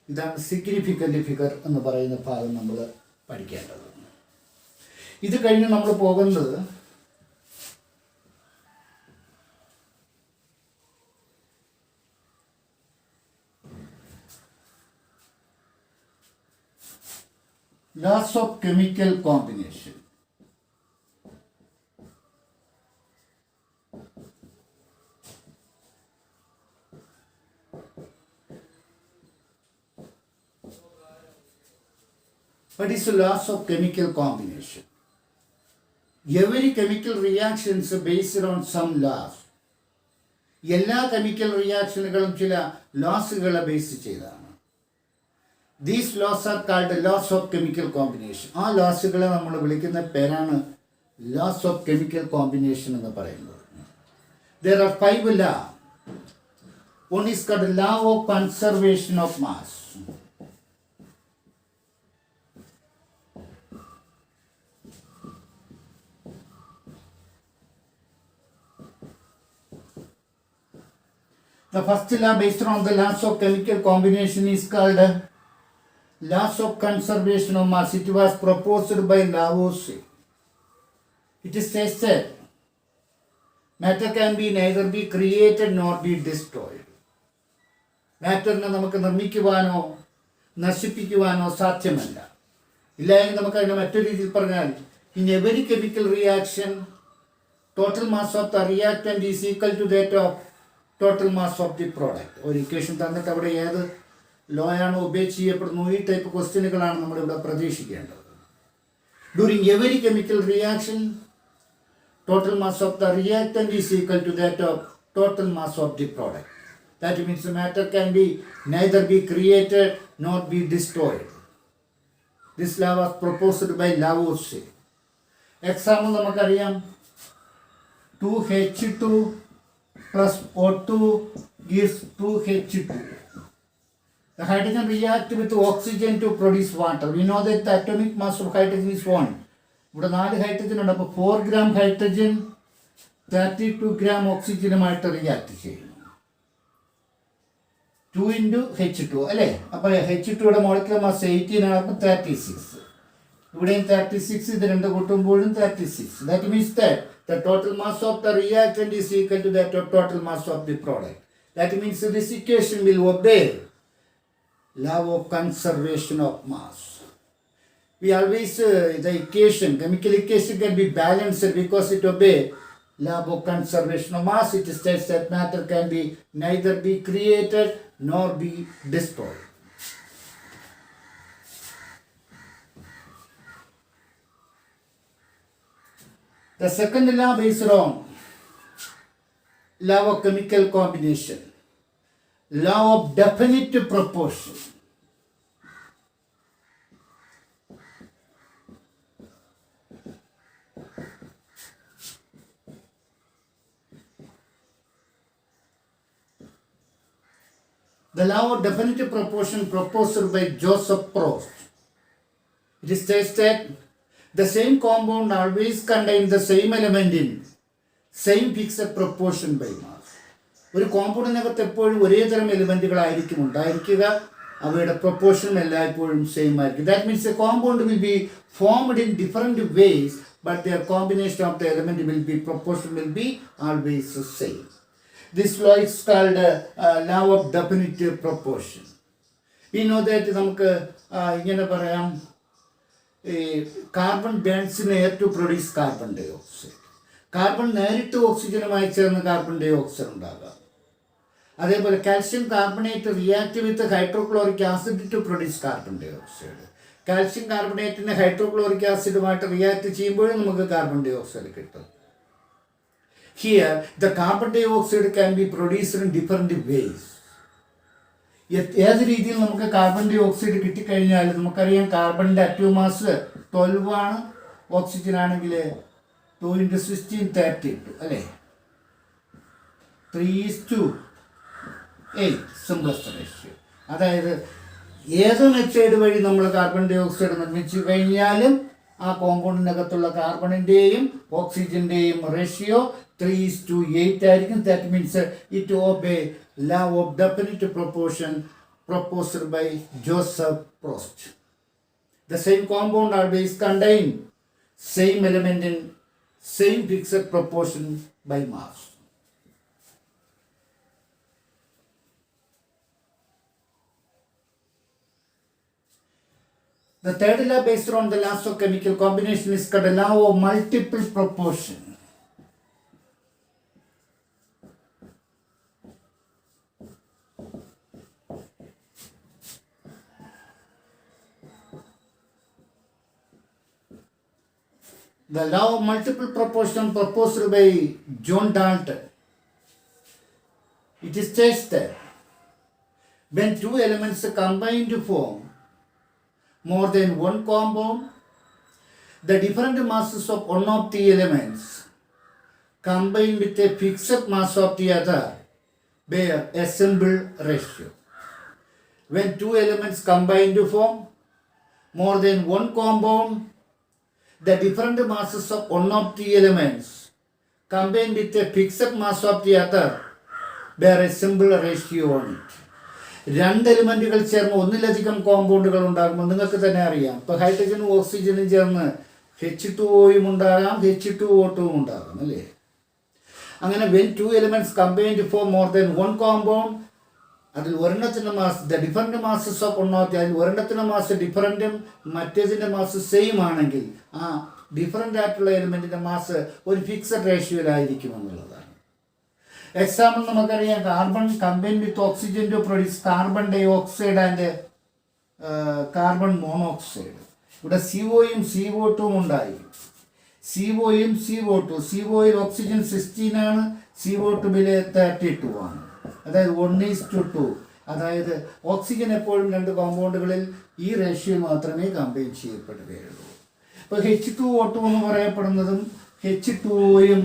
ഇതാണ് സിഗ്നിഫിക്കൻ്റ് ഫിഗർ എന്ന് പറയുന്ന ഭാഗം നമ്മൾ പഠിക്കേണ്ടത്. ഇത് കഴിഞ്ഞ് നമ്മൾ പോകുന്നത് laws of chemical combination. What is the laws of chemical combination? Every chemical reaction is based on some laws. എല്ലാ കെമിക്കൽ റിയാക്ഷനുകളും ചില ലോസുകളെ ബേസ് ചെയ്താണ്. These laws are called laws of chemical combination. ആ ലോസുകളെ നമ്മൾ വിളിക്കുന്ന പേരാണ് ലോസ് ഓഫ് കെമിക്കൽ കോമ്പിനേഷൻ എന്ന് പറയുന്നത്. There are 5 laws. One is called law of conservation of mass. The first law based on the laws of chemical combination is called laws of conservation of mass. It was proposed by Lavoisier. It says that matter can be neither be created nor be destroyed. മാറ്ററിനെ നമുക്ക് നിർമ്മിക്കുവാനോ നശിപ്പിക്കുവാനോ സാധ്യമല്ല. ഇല്ലെങ്കിൽ നമുക്കതിനെ മറ്റൊരു രീതിയിൽ പറഞ്ഞാൽ in every chemical reaction total mass of the reactant is equal to that of total mass of the product. ഒരു equation തന്നിട്ട് അവിടെ ഏത് ലോ ആണ് ഒബേ ചെയ്യപ്പെടുന്നു, ഈ ടൈപ്പ് ക്വസ്റ്റ്യനുകളാണ് നമ്മളിവിടെ പ്രതീക്ഷിക്കേണ്ടത്. During every chemical reaction, total mass of the reactant is equal to that of total mass of the product. That means the matter can be neither be created nor be destroyed. This law was proposed by Lavoisier. Example നമുക്കറിയാം, 2H2 plus O2 gives 2H2. The hydrogen reacts with oxygen to produce water. We know that the atomic mass of hydrogen is 1. ഇവിടെ 4 hydrogen ഉണ്ട്. അപ്പോൾ 4 gram hydrogen 32 gram ഓക്സിജനുമായിട്ട് react ചെയ്യുന്നു. 2 into H2 അല്ലേ? അപ്പോൾ H2യുടെ molecular mass 18 ആണ്. അപ്പോൾ 36. ഇവിടെയും 36, ഇത് രണ്ട് കൂട്ടുമ്പോഴും 36. That means that the total mass of the reactant is equal to that of total mass of the product. That means this equation will obey law of conservation of mass. We always the equation, chemical equation can be balanced because it obeys law of conservation of mass. It states that matter can be neither be created nor be destroyed. The second law based on law of chemical combination, law of definite proportion. The law of definite proportion proposed by Joseph Proust. It states that the same compound always contains the same element in same fixed proportion by mass. ഒരു കോമ്പൗണ്ടിനകത്ത് എപ്പോഴും ഒരേ തരം എലിമെൻറ്റുകളായിരിക്കും ഉണ്ടായിരിക്കുക, അവയുടെ proportion എല്ലായ്പ്പോഴും same ആയിരിക്കും. That means a compound will be formed in different ways, but their combination of the element will be proportion will be always same. This law is called law of definite proportion. We know that നമുക്ക് ഇങ്ങനെ പറയാം, carbon burns in air to produce carbon dioxide. Carbon നേരിട്ട് ഓക്സിജനുമായി ചേർന്ന് carbon dioxide ഉണ്ടാകാം. അതേപോലെ calcium carbonate react with hydrochloric acid to produce carbon dioxide. Calcium കാർബണേറ്റിനെ hydrochloric ആസിഡുമായിട്ട് റിയാക്ട് ചെയ്യുമ്പോഴും നമുക്ക് കാർബൺ ഡൈ ഓക്സൈഡ് കിട്ടും. Here, the carbon dioxide can be produced in different ways. ഏത് രീതിയിൽ നമുക്ക് കാർബൺ ഡൈ ഓക്സൈഡ് കിട്ടിക്കഴിഞ്ഞാൽ നമുക്കറിയാം, കാർബണിൻ്റെ അറ്റോമിക് മാസ് 12 ആണ്, ഓക്സിജൻ ആണെങ്കിൽ 2 into 16 32 അല്ലേ, 3:8 സിംപ്ലസ്റ്റ് റേഷ്യോ. അതായത് ഏത് മെത്തേഡ് വഴി നമ്മൾ കാർബൺ ഡൈ ഓക്സൈഡ് നിർമ്മിച്ചു കഴിഞ്ഞാലും ആ കോമ്പൗണ്ടിനകത്തുള്ള കാർബണിൻ്റെയും ഓക്സിജൻ്റെയും റേഷ്യോ 3:8 ആയിരിക്കും. That means it obey law of definite proportion proposed by Joseph Proust. The same compound always contain same element in same fixed proportion by mass. The third law based on the laws of chemical combination is called the law of multiple proportion. The law of multiple proportion proposed by John Dalton. It states that when two elements combine to form more than one compound, the different masses of one of the elements combined with a fixed mass of the other bear a simple ratio. When two elements combine to form more than one compound, the different masses of one of the elements combined with a fixed mass of the other bear a simple ratio on it. രണ്ട് എലിമെൻറ്റുകൾ ചേർന്ന് ഒന്നിലധികം കോമ്പൗണ്ടുകൾ ഉണ്ടാകുമ്പോൾ നിങ്ങൾക്ക് തന്നെ അറിയാം. ഇപ്പോൾ ഹൈഡ്രജനും ഓക്സിജനും ചേർന്ന് H2O ഉണ്ടാകാം, H2O2 ഉണ്ടാകാം അല്ലേ. അങ്ങനെ when two elements combined for more than one compound, അതിൽ ഒരെണ്ണത്തിൻ്റെ mass the different masses of ഒന്നാമത്തെ, അതിൽ ഒരെണ്ണത്തിൻ്റെ മാസ് ഡിഫറൻറ്റും മറ്റേതിൻ്റെ മാസ് സെയിം ആണെങ്കിൽ ആ ഡിഫറൻ്റ് ആയിട്ടുള്ള എലിമെൻറ്റിൻ്റെ മാസ് ഒരു ഫിക്സഡ് റേഷ്യോയിലായിരിക്കും എന്നുള്ളതാണ്. എക്സാമ്പിൾ നമുക്കറിയാം, carbon combine with oxygen to produce carbon dioxide and carbon monoxide. ഇവിടെ CO-യും CO2 ഉണ്ടായി. CO-യും CO2, CO-യിൽ ഓക്സിജൻ 16 ആണ്, CO2-ൽ 32 ആണ്. അതായത് 1:2. അതായത് ഓക്സിജൻ എപ്പോഴും രണ്ട് കോമ്പൗണ്ടുകളിൽ ഈ റേഷ്യോയിൽ മാത്രമേ കമ്പൈൻ ചെയ്യപ്പെടുകയുള്ളൂ. ഇപ്പോൾ H2O2 എന്ന് പറയപ്പെടുന്നതും H2Oയും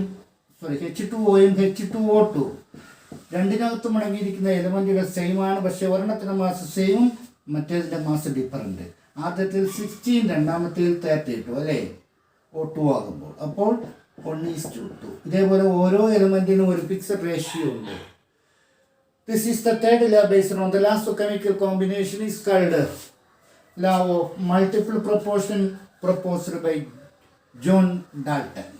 H2O2 രണ്ടിനകത്തും അടങ്ങിയിരിക്കുന്ന എലമെൻറ്റുകൾ സെയിം ആണ്. പക്ഷേ ഒരെണ്ണത്തിൻ്റെ മാസ് സെയിമും മറ്റേതിൻ്റെ മാസ് ഡിഫറൻറ്റ്. ആദ്യത്തിൽ 16, രണ്ടാമത്തേൽ 32 അല്ലേ, O2 ആകുമ്പോൾ. അപ്പോൾ 1:2. ഇതേപോലെ ഓരോ എലമെൻറ്റിനും ഒരു ഫിക്സഡ് റേഷ്യോ ഉണ്ട്. This is the third law based on the last chemical combination is called law of multiple proportion proposed by John Dalton.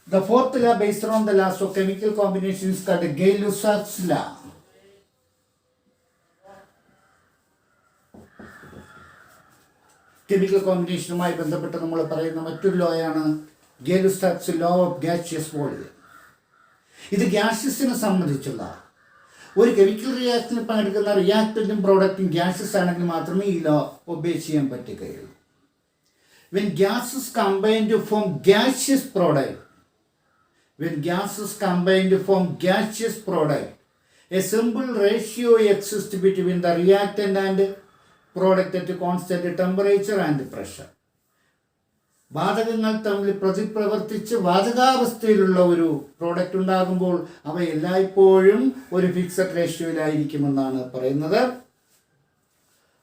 The fourth law based on the last of chemical combination is called Gay-Lussac's law. Chemical കോമ്പിനേഷനുമായി ബന്ധപ്പെട്ട് നമ്മൾ പറയുന്ന മറ്റൊരു ലോയാണ് Gay-Lussac's law of gaseous volume. ഇത് ഗ്യാഷ്യസിനെ സംബന്ധിച്ചുള്ള ഒരു കെമിക്കൽ റിയാക്ഷനിൽ പങ്കെടുക്കുന്ന റിയാക്ടൻറ്റും പ്രോഡക്റ്റും ഗ്യാഷ്യസ് ആണെങ്കിൽ മാത്രമേ ഈ ലോ ഒബേ ചെയ്യാൻ പറ്റുകയുള്ളൂ. When gases combine to form gaseous product, a simple ratio exists between the reactant and product at constant temperature and pressure. വാതകങ്ങൾ തമ്മിൽ പ്രതിപ്രവർത്തിച്ച് വാതകാവസ്ഥയിലുള്ള ഒരു പ്രോഡക്റ്റ് ഉണ്ടാകുമ്പോൾ അവ എല്ലായ്പ്പോഴും ഒരു ഫിക്സഡ് റേഷ്യോയിലായിരിക്കുമെന്നാണ് പറയുന്നത്.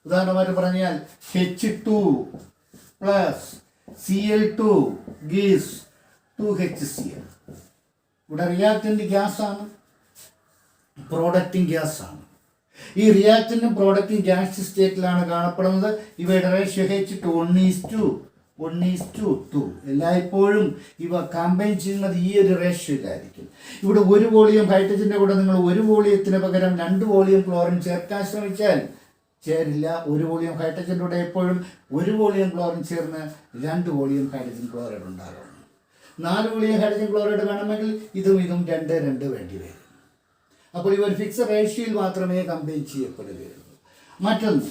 ഉദാഹരണമായിട്ട് പറഞ്ഞാൽ H2 + Cl2 gives 2HCl. ഇവിടെ റിയാക്റ്റൻ്റ് ഗ്യാസാണ്, പ്രോഡക്റ്റും ഗ്യാസാണ്. ഈ റിയാക്റ്റൻറ്റും പ്രോഡക്റ്റും ഗ്യാസ് സ്റ്റേറ്റിലാണ് കാണപ്പെടുന്നത്. ഇവയുടെ റേഷ്യോ H2 1:2. എല്ലായ്പ്പോഴും ഇവ കമ്പൈൻ ചെയ്യുന്നത് ഈ ഒരു റേഷ്യോയിലായിരിക്കും. ഇവിടെ ഒരു വോളിയം ഹൈഡ്രജൻ്റെ കൂടെ നിങ്ങൾ ഒരു വോളിയത്തിന് പകരം 2 വോളിയം ക്ലോറിൻ ചേർക്കാൻ ശ്രമിച്ചാൽ ചേരില്ല. ഒരു വോളിയം ഹൈഡ്രജൻ്റെ കൂടെ എപ്പോഴും ഒരു വോളിയം ക്ലോറിൻ ചേർന്ന് 2 വോളിയം ഹൈഡ്രജൻ ക്ലോറൈഡ് ഉണ്ടാകും. 4 വോളിയം ഹൈഡ്രജൻ ക്ലോറൈഡ് വേണമെങ്കിൽ ഇതും 2 വേണ്ടി വരും. അപ്പോൾ ഇവ ഒരു ഫിക്സഡ് റേഷ്യോയിൽ മാത്രമേ കമ്പൈൻ ചെയ്യപ്പെടുകയുള്ളൂ. മറ്റൊന്ന്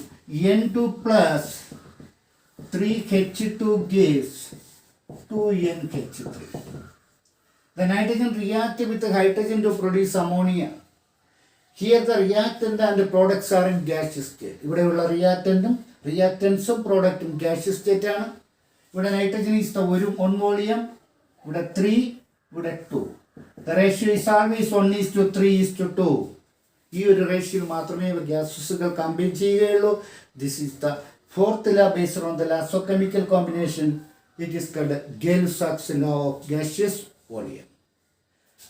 N2 + 3H2 gives 2NH3. The nitrogen react with the hydrogen to produce ammonia. Here the reactant and the products are in gaseous state. ഇവിടെയുള്ള റിയാക്റ്റൻസും പ്രോഡക്റ്റും gaseous state ആണ്. ഇവിടെ നൈട്രജൻ is the 1 വോളിയം, ഇവിടെ 3, ഇവിടെ 2. The ratio is always 1:3:2. ഈ ഒരു റേഷ്യോയിൽ മാത്രമേ ഗ്യാസസുകൾ combine ചെയ്യുകയുള്ളൂ. This is the fourth law based on the laws of chemical combination. It is called Gay-Lussac's law of gaseous volume.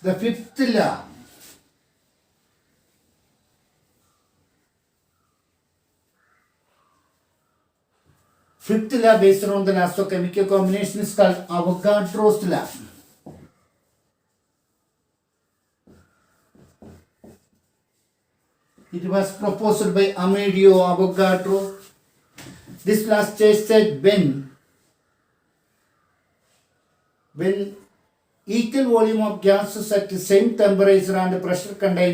The fifth law based on the laws of chemical combination is called Avogadro's law. It was proposed by Amedeo Avogadro. This law states that when equal volume of gases at the same temperature and pressure contain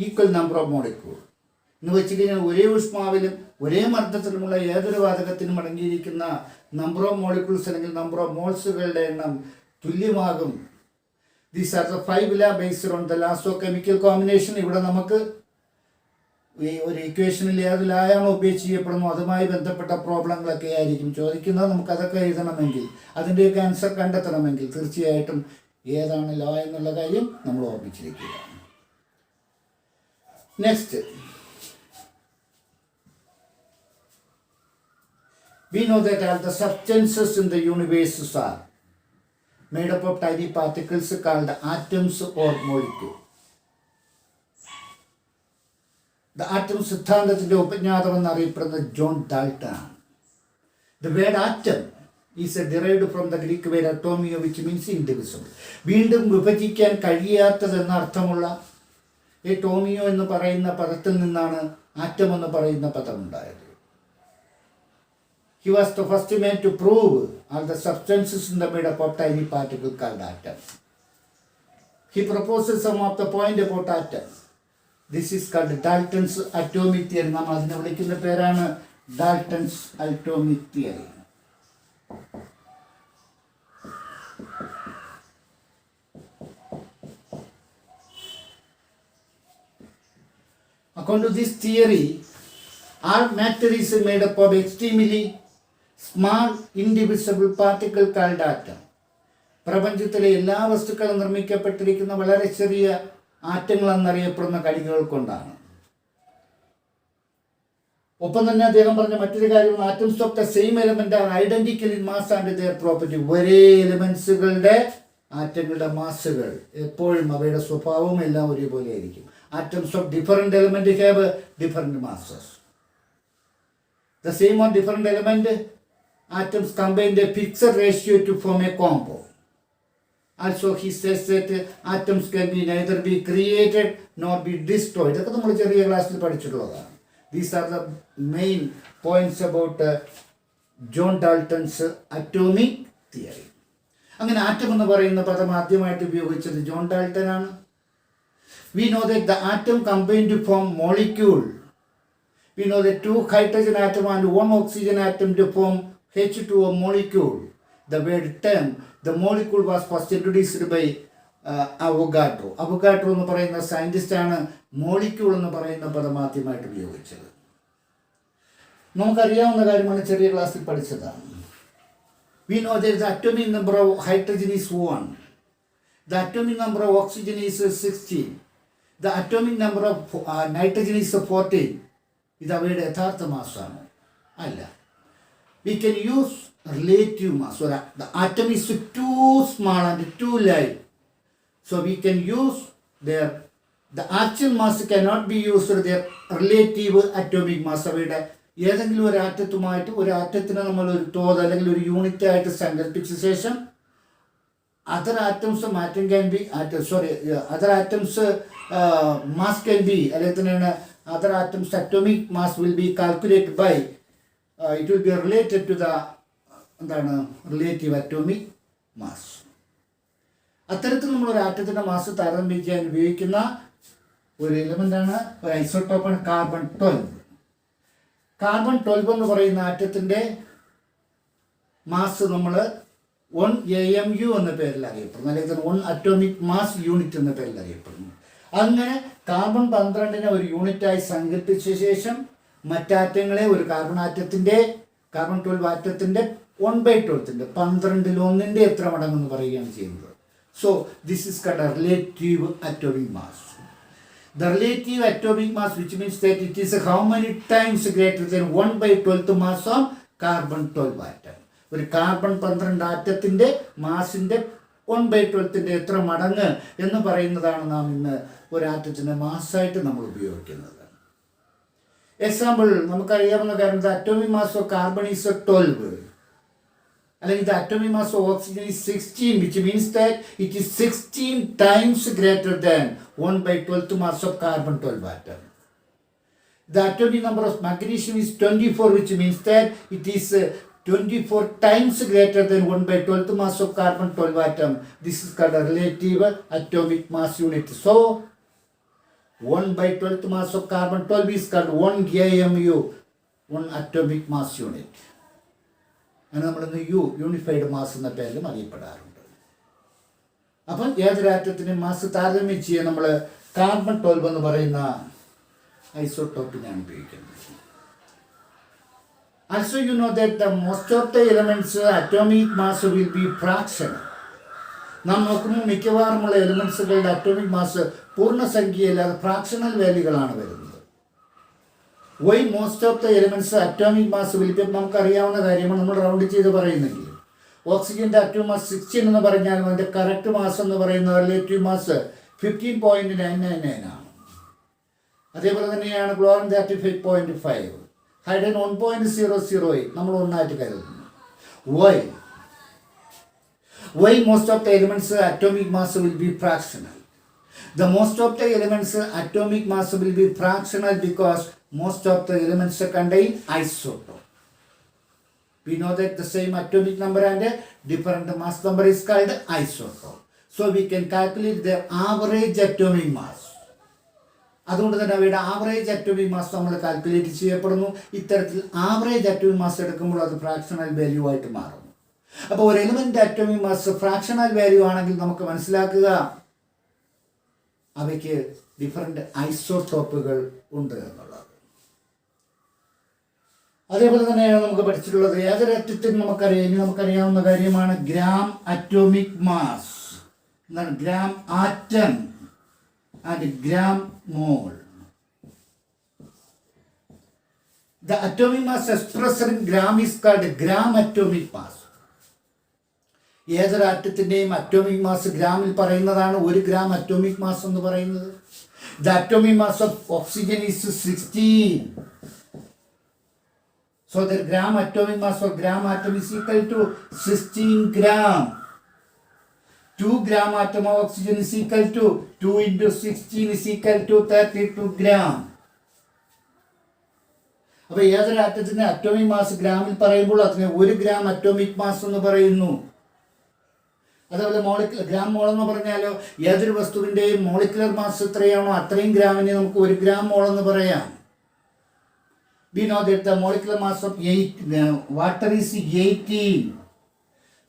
equal number of molecules. എന്ന് വെച്ച് കഴിഞ്ഞാൽ ഒരേ ഊഷ്മാവിലും ഒരേ മർദ്ദത്തിലുമുള്ള ഏതൊരു വാതകത്തിനും അടങ്ങിയിരിക്കുന്ന number of molecules അല്ലെങ്കിൽ number of മോൾസുകളുടെ എണ്ണം തുല്യമാകും. These are the 5 laws based on the laws of chemical combination. ഇവിടെ നമുക്ക് ഈ ഒരു ഇക്വേഷനിൽ ഏത് ലായാണോ ഉപയോഗിച്ച് ചെയ്യപ്പെടുമോ അതുമായി ബന്ധപ്പെട്ട പ്രോബ്ലങ്ങളൊക്കെ ആയിരിക്കും ചോദിക്കുന്നത്. നമുക്കതൊക്കെ എഴുതണമെങ്കിൽ അതിൻ്റെയൊക്കെ ആൻസർ കണ്ടെത്തണമെങ്കിൽ തീർച്ചയായിട്ടും ഏതാണ് ലോ എന്നുള്ള കാര്യം നമ്മൾ ഓർമ്മിച്ചിരിക്കുക. Next, we know that all the substances in the universe are made up of tiny particles called atoms or molecules. The atom സിദ്ധാന്തത്തിൻ്റെ ഉപജ്ഞാതാവ് എന്നറിയപ്പെടുന്നത് ജോൺ ഡാൾട്ടൺ ആണ്. The word atom is derived from the Greek word atomio, which means indivisible. വീണ്ടും വിഭജിക്കാൻ കഴിയാത്തതെന്ന അർത്ഥമുള്ള ടോമിയോ എന്ന് പറയുന്ന പദത്തിൽ നിന്നാണ് ആറ്റം എന്ന് പറയുന്ന പദം ഉണ്ടായത്. He was the first man to prove all the substances in the made up of tiny particle called atoms. He proposes some of the point about atoms. This is called Dalton's atomic theory. നാം അതിനെ വിളിക്കുന്ന പേരാണ് Dalton's atomic theory. According to this theory, all matter is made up of extremely small indivisible particle called atom. പ്രപഞ്ചത്തിലെ എല്ലാ വസ്തുക്കളും നിർമ്മിക്കപ്പെട്ടിരിക്കുന്ന വളരെ ചെറിയ ആറ്റങ്ങൾ എന്നറിയപ്പെടുന്ന കണികകൾ കൊണ്ടാണ്. ഒപ്പം തന്നെ അദ്ദേഹം പറഞ്ഞ മറ്റൊരു കാര്യം, atoms of the same element are identical in mass and their property. ഒരേ എലമെന്റ്സുകളുടെ ആറ്റങ്ങളുടെ മാസുകൾ എപ്പോഴും അവയുടെ സ്വഭാവവും എല്ലാം ഒരേപോലെ ആയിരിക്കും. Atoms of different element have different masses. The same or different element, atoms combine a fixed ratio to form a compound. Also, he says that atoms can be neither be created nor be destroyed. ഇതൊക്കെ നമ്മൾ ചെറിയ ക്ലാസ്സിൽ പഠിച്ചിട്ടുള്ളതാണ്. These are the main points about John Dalton's atomic theory. അങ്ങനെ atom എന്ന് പറയുന്ന പദം ആദ്യമായിട്ട് ഉപയോഗിച്ചത് ജോൺ ഡാൾട്ടൺ ആണ്. We know that the atom combined to form molecule. We know that 2 hydrogen atom and 1 oxygen atom to form H2O molecule. The word term, the molecule was first introduced by Avogadro. Avogadro എന്ന് പറയുന്ന സയൻറ്റിസ്റ്റാണ് molecule എന്ന് പറയുന്ന പദം ആദ്യമായിട്ട് ഉപയോഗിച്ചത്. നമുക്കറിയാവുന്ന കാര്യമാണ്, ചെറിയ ക്ലാസ്സിൽ പഠിച്ചതാണ്. We know that the atomic number of hydrogen is 1. The atomic number of oxygen is 16. The atomic number of nitrogen is 14. ഇത് അവയുടെ യഥാർത്ഥ മാസാണ് അല്ല. We can use relative mass. So the atom is too small and too light. So we can use the actual mass cannot be used for their relative atomic mass. അവയുടെ ഏതെങ്കിലും ഒരു ആറ്റത്തുമായിട്ട് ഒരു ആറ്റത്തിനെ നമ്മൾ ഒരു തോത് അല്ലെങ്കിൽ ഒരു യൂണിറ്റ് ആയിട്ട് സങ്കല്പിച്ച ശേഷം other atoms matter can be other atoms mass can be other atoms atomic mass will be calculated by it will be related to the relative atomic mass. അത്തരത്തിൽ നമ്മൾ ഒരു ആറ്റത്തിൻ്റെ മാസ് താരതമ്യം ഉപയോഗിക്കുന്ന ഒരു എലമെൻ്റാണ് ഒരു ഐസോട്ടോപ്പാണ് കാർബൺ 12. കാർബൺ 12 എന്ന് പറയുന്ന ആറ്റത്തിൻ്റെ മാസ് നമ്മൾ 1 AMU എന്ന പേരിൽ അറിയപ്പെടുന്നു, അല്ലെങ്കിൽ 1 അറ്റോമിക് മാസ് യൂണിറ്റ് എന്ന പേരിൽ അറിയപ്പെടുന്നു. അങ്ങനെ കാർബൺ 12നെ ഒരു യൂണിറ്റായി സങ്കല്പിച്ച ശേഷം മറ്റാറ്റങ്ങളെ ഒരു കാർബൺ 12 ആറ്റത്തിൻ്റെ 1/12 12 എത്ര മടങ്ങെന്ന് പറയുകയാണ് ചെയ്യുന്നത്. സോ ദിസ് ഇസ് കണ്ട relative atomic mass. The relative atomic mass, which means that it is how many times greater than 1/12 mass of carbon 12 atom. ഒരു കാർബൺ 12 ആറ്റത്തിൻ്റെ മാസിൻ്റെ 1/12 എത്ര മടങ്ങ് എന്ന് പറയുന്നതാണ് നാം ഇന്ന് ഒരാറ്റത്തിൻ്റെ മാസ്സായിട്ട് നമ്മൾ ഉപയോഗിക്കുന്നത്. എക്സാമ്പിൾ നമുക്കറിയാവുന്ന കാര്യം, the atomic mass of carbon is 12, അല്ലെങ്കിൽ the atomic mass of oxygen is 16, which means that it is 16 times greater than 1/12 mass of carbon 12 atom. The atomic number of magnesium is 24, which means that it is 24 times greater than 1/12 mass of carbon 12 atom. This is called a relative atomic mass unit. So 1/12 mass of carbon 12 is called 1 AMU, 1 atomic mass unit. അങ്ങനെ നമ്മളിന്ന് unified mass എന്ന പേരിലും അറിയപ്പെടാറുണ്ട്. അപ്പം ഏതൊരു ആറ്റത്തിൻ്റെ mass താരതമ്യം ചെയ്യാൻ നമ്മൾ carbon 12 എന്ന് പറയുന്ന ഐസോട്ടോപ്പിനാണ് ഉപയോഗിക്കുന്നത്. Also you know that the most of the elements atomic mass will be fractional. നാം നോക്കുമ്പോൾ മിക്കവാറുമുള്ള എലിമെൻസുകളുടെ അറ്റോമിക് മാസ് പൂർണ്ണസംഖ്യയല്ലാതെ ഫ്രാക്ഷണൽ വാല്യൂകളാണ് വരുന്നത്. Why most of the elements atomic mass will be, നമുക്കറിയാവുന്ന കാര്യമാണ്, നമ്മൾ റൗണ്ട് ചെയ്ത് പറയുന്നെങ്കിൽ ഓക്സിജൻ്റെ അറ്റോമിക് മാസ് 16 എന്ന് പറഞ്ഞാൽ അതിൻ്റെ കറക്റ്റ് മാസ് എന്ന് പറയുന്ന റിലേറ്റീവ് മാസ് 15.999 ആണ്. അതേപോലെ തന്നെയാണ് ക്ലോറിൻ 35.5, ഹൈഡ്രജൻ 1.008 നമ്മൾ ഒന്നായിട്ട് കരുതുന്നു. Why most of the elements atomic mass will be fractional? The most of the elements atomic mass will be fractional because most of the elements contain isotope. We know that the same atomic number and a different mass number is called isotope. So we can calculate their average atomic mass. അതുകൊണ്ട് തന്നെ അവയുടെ average atomic mass നമ്മൾ calculate ചെയ്യപ്പെടുന്നു. ഇത്തരത്തിൽ average atomic mass എടുക്കുമ്പോൾ അത് fractional value ആയിട്ട് മാറുന്നു. അപ്പോൾ ഒരു element atomic mass fractional value ആണെങ്കിൽ നമുക്ക് മനസ്സിലാക്കുക അവയ്ക്ക് ഡിഫറെന്റ് ഐസോടോപ്പുകൾ ഉണ്ട് എന്നുള്ളത്. അതേപോലെ തന്നെയാണ് നമുക്ക് പഠിച്ചിട്ടുള്ളത് ഏതൊരു അറ്റത്തിന് നമുക്കറിയാവുന്ന കാര്യമാണ് ഗ്രാം അറ്റോമിക് മാസ്, എന്താണ് gram atom and gram mole. The atomic mass expressed in gram is called gram atomic mass. ഏതൊരു ആറ്റത്തിൻ്റെയും അറ്റോമിക് മാസ് ഗ്രാമിൽ പറയുന്നതാണ് 1 ഗ്രാം അറ്റോമിക് മാസ് എന്ന് പറയുന്നത്. The atomic mass of oxygen is 16. So the gram atomic mass of gram atom is equal to 16 gram. 2 gram atom of oxygen is equal to 2 into 16 is equal to 32 gram. അപ്പോൾ ഏതൊരു ആറ്റത്തിന് atomic mass ഗ്രാമിൽ പറയുമ്പോൾ അതിന് 1 gram atomic mass എന്ന് പറയുന്നു. അതേപോലെ gram മോൾ എന്ന് പറഞ്ഞാലോ ഏതൊരു വസ്തുവിൻ്റെയും മോളിക്കുലർ മാസ് എത്രയാണോ അത്രയും ഗ്രാമിനെ നമുക്ക് 1 ഗ്രാം മോൾ എന്ന് പറയാം. We know that the molecular mass of water is 18.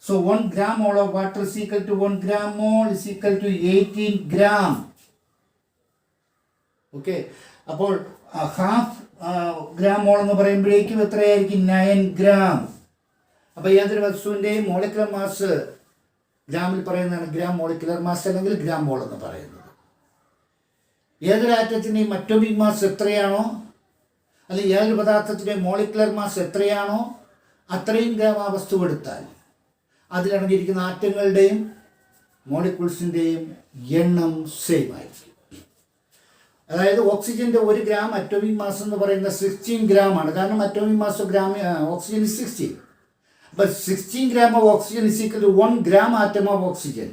So 1 gram mole of water is equal to 1 gram mole is equal to 18 gram. Okay. അപ്പോൾ ഹാഫ് ഗ്രാം മോൾ എന്ന് പറയുമ്പോഴേക്കും എത്രയായിരിക്കും 9 ഗ്രാം. അപ്പോൾ ഏതൊരു വസ്തുവിൻ്റെയും മോളിക്കുലർ മാസ് ഗ്രാമിൽ പറയുന്നതാണ് ഗ്രാം മോളിക്കുലർ മാസ് അല്ലെങ്കിൽ gram മോൾ എന്ന് പറയുന്നത്. ഏതൊരു ആറ്റത്തിൻ്റെയും അറ്റോമിക് മാസ് എത്രയാണോ അല്ലെങ്കിൽ ഏതൊരു പദാർത്ഥത്തിൻ്റെയും മോളിക്കുലർ മാസ് എത്രയാണോ അത്രയും ഗ്രാം ആ വസ്തു എടുത്താൽ അതിലടങ്ങിയിരിക്കുന്ന ആറ്റങ്ങളുടെയും മോളിക്യൂൾസിൻ്റെയും എണ്ണം സെയിം ആയിരിക്കും. അതായത് ഓക്സിജൻ്റെ 1 ഗ്രാം അറ്റോമിക് മാസ് എന്ന് പറയുന്നത് 16 ഗ്രാം ആണ്. കാരണം atomic mass of gram oxygen is 16. But 16 gram of oxygen is equal to 1 gram atom of oxygen.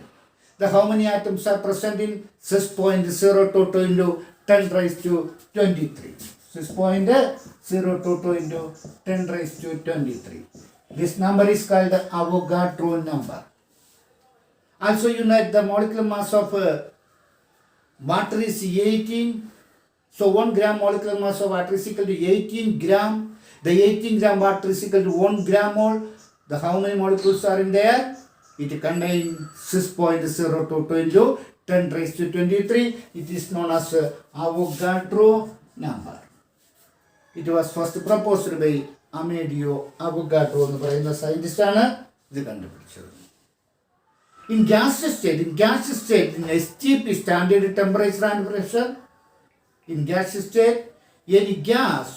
The how many atoms are present in 6.022 into 10 raised to 23. 6.022 into 10 raised to 23. This number is called the Avogadro number. Also you know the molecular mass of water is 18. So 1 gram molecular mass of water is equal to 18 gram. The 18 gram water is equal to 1 gram mole. The how many molecules are in there? It contains 6.022 into 10 raised to 23. It is known as Avogadro number. It was first proposed by Amadeo Avogadro എന്ന് പറയുന്ന സയന്റിസ്റ്റാണ് ഇത് കണ്ടുപിടിച്ചത്. In gas state, in STP, standard temperature and pressure, in gas state, any gas,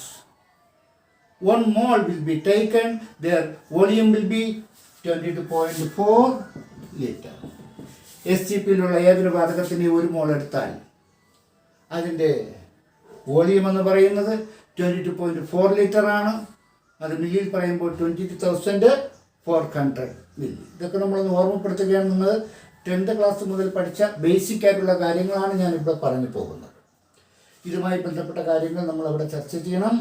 1 mole will be taken, their volume will be 22.4 liter. STPയിലുള്ള ഏതൊരു വാതകത്തിന് 1 മോൾ എടുത്താൽ അതിൻ്റെ volume എന്ന് പറയുന്നത് 22.4 litre ആണ്. അത് മില്ലിയിൽ പറയുമ്പോൾ 22,400 മില്ലി. ഇതൊക്കെ നമ്മളൊന്ന് ഓർമ്മപ്പെടുത്തുകയാണ്. നിങ്ങൾ 10th ക്ലാസ് മുതൽ പഠിച്ച ബേസിക് ആയിട്ടുള്ള കാര്യങ്ങളാണ് ഞാനിവിടെ പറഞ്ഞു പോകുന്നത്. ഇതുമായി ബന്ധപ്പെട്ട കാര്യങ്ങൾ നമ്മൾ അവിടെ ചർച്ച ചെയ്യണം.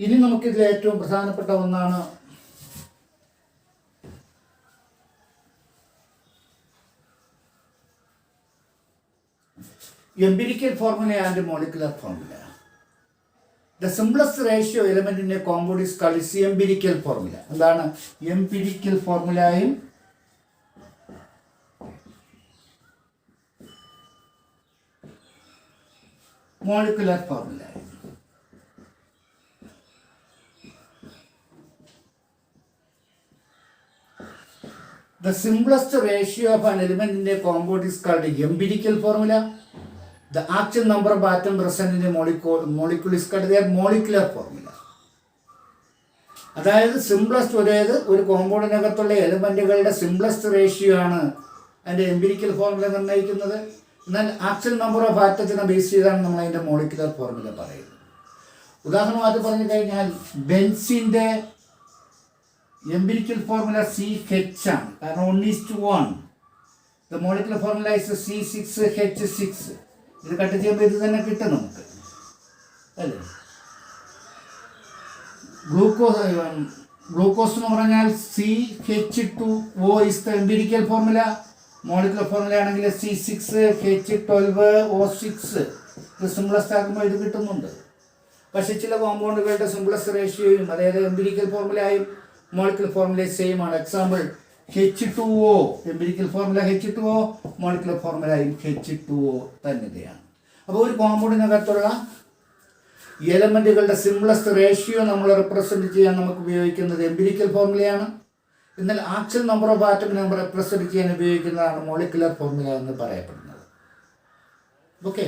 ഇനി നമുക്കിതിൽ ഏറ്റവും പ്രധാനപ്പെട്ട ഒന്നാണ് empirical formula and molecular formula. The simplest ratio element in a compound is called empirical formula. എന്താണ് empirical formulaയും molecular formulaയും. The simplest ratio of an element in a compound is called empirical formula. The actual number of atoms present in a molecule is called their molecular formula. അതായത് simplest ഒരു കോമ്പൗണ്ടിനകത്തുള്ള എലിമെൻറ്റുകളുടെ simplest ratio ആണ് അതിൻ്റെ empirical formula നിർണ്ണയിക്കുന്നത്. എന്നാൽ actual number of ആറ്റത്തിനെ base ചെയ്താണ് നമ്മൾ അതിൻ്റെ molecular formula പറയുന്നത്. ഉദാഹരണമായിട്ട് പറഞ്ഞു കഴിഞ്ഞാൽ ബെൻസിൻ്റെ empirical formula CH ആണ്. കാരണം 1:1. The molecular formula is C6H6. ഇത് കട്ട് ചെയ്യുമ്പോൾ ഇത് തന്നെ കിട്ടും നമുക്ക്, അല്ലേ? ഗ്ലൂക്കോസ് ഗ്ലൂക്കോസ് എന്ന് പറഞ്ഞാൽ CH2O is the empirical formula. Molecular formula ആണെങ്കിൽ C6H12O6. ഇത് സിംപ്ലസ്റ്റ് ആക്കുമ്പോൾ ഇത് കിട്ടുന്നുണ്ട്. പക്ഷേ ചില കോമ്പൗണ്ടുകളുടെ സിംപ്ലസ്റ്റ് റേഷ്യോയും അതായത് എംപിരിക്കൽ ഫോർമുലയും മോളിക്കുലർ ഫോർമുല സെയിം ആണ്. Example H2O, empirical formula H2O, molecular ഫോർമുലയും H2O തന്നെയാണ്. അപ്പോൾ ഒരു കോമ്പൗണ്ടിനകത്തുള്ള എലമെന്റുകളുടെ സിംപ്ലസ്റ്റ് റേഷ്യോ നമ്മൾ റെപ്രസെന്റ് ചെയ്യാൻ നമുക്ക് ഉപയോഗിക്കുന്നത് എംപിരിക്കൽ ഫോർമുലയാണ്. എന്നാൽ ആക്ച്വൽ നമ്പർ ഓഫ് ആറ്റം നമ്മൾ റെപ്രസെന്റ് ചെയ്യാൻ ഉപയോഗിക്കുന്നതാണ് മോളിക്കുലർ ഫോർമുല എന്ന് പറയപ്പെടുന്നത്. ഓക്കെ,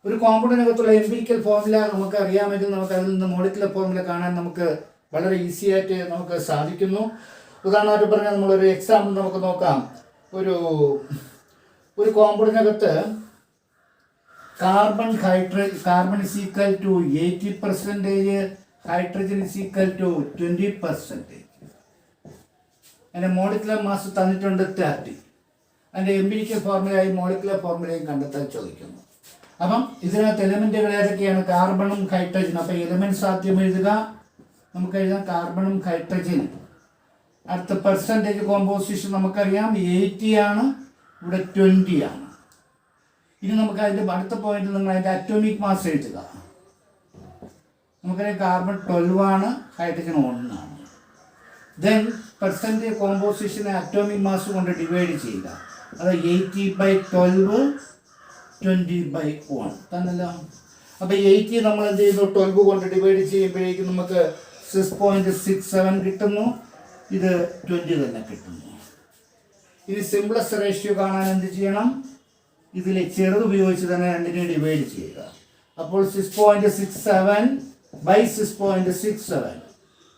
ഒരു കോമ്പൗണ്ടിനകത്തുള്ള എംപിരിക്കൽ ഫോർമുല നമുക്ക് അറിയാമെങ്കിൽ നമുക്ക് അതിൽ നിന്ന് മോളിക്കുലർ ഫോർമുല കാണാൻ നമുക്ക് വളരെ ഈസി ആയിട്ട് നമുക്ക് സാധിക്കുന്നു. ഉദാഹരണമായിട്ട് പറഞ്ഞാൽ നമ്മളൊരു എക്സാമ്പിൾ നമുക്ക് നോക്കാം. ഒരു കോമ്പൗണ്ടിനകത്ത് carbon is equal to 80%, hydrogen is equal to 20%. അതിൻ്റെ മോളിക്കുലർ മാസ് തന്നിട്ടുണ്ട് 30. അതിൻ്റെ എംപിരിക്കൽ ഫോർമുലയായി മോളിക്കുലർ ഫോർമുലയും കണ്ടെത്താൻ ചോദിക്കുന്നു. അപ്പം ഇതിനകത്ത് എലമെൻറ്റുകൾ ഏതൊക്കെയാണ്? കാർബണും ഹൈഡ്രജനും. അപ്പോൾ എലമെൻറ്റ്സ് ആദ്യം എഴുതുക. നമുക്ക് എഴുതാം കാർബണും ഹൈഡ്രജനും. അടുത്ത പെർസെൻറ്റേജ് കോമ്പോസിഷൻ നമുക്കറിയാം 80 ആണ്, ഇവിടെ 20 ആണ്. ഇനി നമുക്ക് അതിൻ്റെ അടുത്ത പോയിന്റ് നിങ്ങൾ അതിൻ്റെ അറ്റോമിക് മാസ് എഴുതുക. നമുക്കറിയാം കാർബൺ 12 ആണ്, ഹൈഡ്രജൻ 1 ആണ്. ദെൻ പെർസെൻറ്റേജ് കോമ്പോസിഷനെ അറ്റോമിക് മാസ് കൊണ്ട് ഡിവൈഡ് ചെയ്യുക. അത് 80/12, 20/1 തന്നല്ലോ. അപ്പോൾ 80 നമ്മൾ എന്ത് ചെയ്യുന്നു? 12 കൊണ്ട് ഡിവൈഡ് ചെയ്യുമ്പോഴേക്കും നമുക്ക് 6.67 കിട്ടുന്നു. ഇത് 20 തന്നെ കിട്ടുന്നു. ഇനി സിംപ്ലസ്റ്റ് റേഷ്യോ കാണാൻ എന്ത് ചെയ്യണം? ഇതിൽ ചെറുത് ഉപയോഗിച്ച് തന്നെ രണ്ടിനെ ഡിവൈഡ് ചെയ്യുക. അപ്പോൾ 6.67/6.67.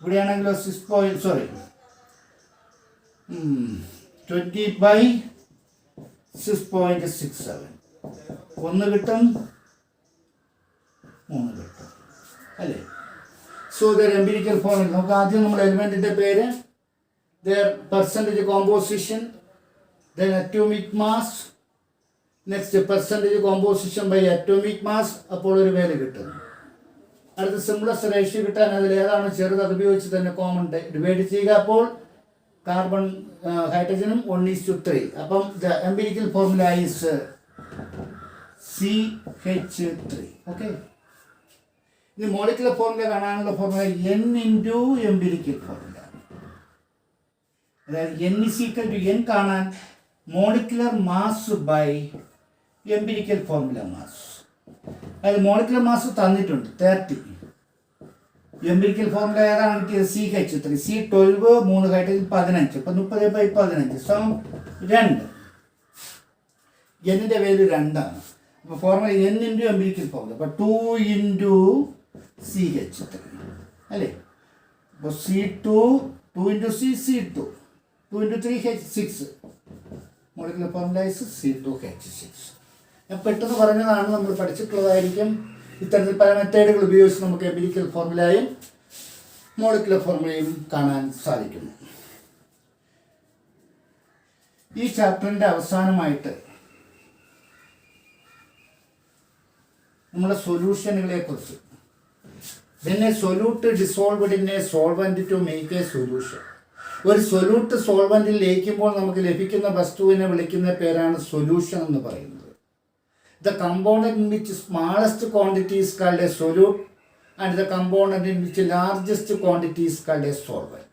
ഇവിടെയാണെങ്കിലോ 20/6.67. 1 കിട്ടും, 3 കിട്ടും അല്ലേ? സോ ദർ എംപിരിക്കൽ ഫോർമുല നമുക്ക് ആദ്യം നമ്മൾ എലിമെൻറ്റിൻ്റെ പേര്, their percentage composition, then atomic mass, next percentage composition by atomic mass. അപ്പോൾ ഒരു വാല്യൂ കിട്ടും. അടുത്ത സിംപ്ലസ്റ്റ് റേഷ്യോ കിട്ടാൻ അതിൽ ഏതാണ് ചെറുത് അത് ഉപയോഗിച്ച് തന്നെ കോമൺ ഡിവൈഡ് ചെയ്യുക. അപ്പോൾ കാർബൺ ഹൈഡ്രജനും 1:3. അപ്പം the empirical formula is CH3. Okay, ഇനി മോളിക്കുലർ ഫോർമുല കാണാനുള്ള formula N into empirical formula. അതായത് N = N കാണാൻ molecular mass by empirical formula mass. അതായത് മോളിക്കുലർ മാസ് തന്നിട്ടുണ്ട് 30. എംപിരിക്കൽ ഫോർമുല ഏതാണ് കിട്ടിയത്? CH3. C12, 3 hydrogen 15. അപ്പം 30/15 സമം 2. എന്നിൻ്റെ വാല്യൂ 2 ആണ്. അപ്പോൾ formula N into empirical formula. അപ്പോൾ 2 ഇൻറ്റു CH3 അല്ലേ? അപ്പോൾ C2, 2 into C2, 2 into 3H6. Molecular formula is C2H6. ഞാൻ പെട്ടെന്ന് പറഞ്ഞതാണ്, നമ്മൾ പഠിച്ചിട്ടുള്ളതായിരിക്കും. ഇത്തരത്തിൽ പല മെത്തേഡുകൾ ഉപയോഗിച്ച് നമുക്ക് എംപിരിക്കൽ ഫോർമുലയും മോളിക്കുലർ ഫോർമുലയും കാണാൻ സാധിക്കുന്നു. ഈ ചാപ്റ്ററിൻ്റെ അവസാനമായിട്ട് നമ്മുടെ സൊല്യൂഷനുകളെ കുറിച്ച്, then a solute dissolved in a solvent to make a solution. ഒരു സൊല്യൂട്ട് സോൾവൻറ്റിൽ ലയിക്കുമ്പോൾ നമുക്ക് ലഭിക്കുന്ന വസ്തുവിനെ വിളിക്കുന്ന പേരാണ് സൊല്യൂഷൻ എന്ന് പറയുന്നത്. The component in which smallest quantity is called a solute and the component in which largest quantity is called a solvent.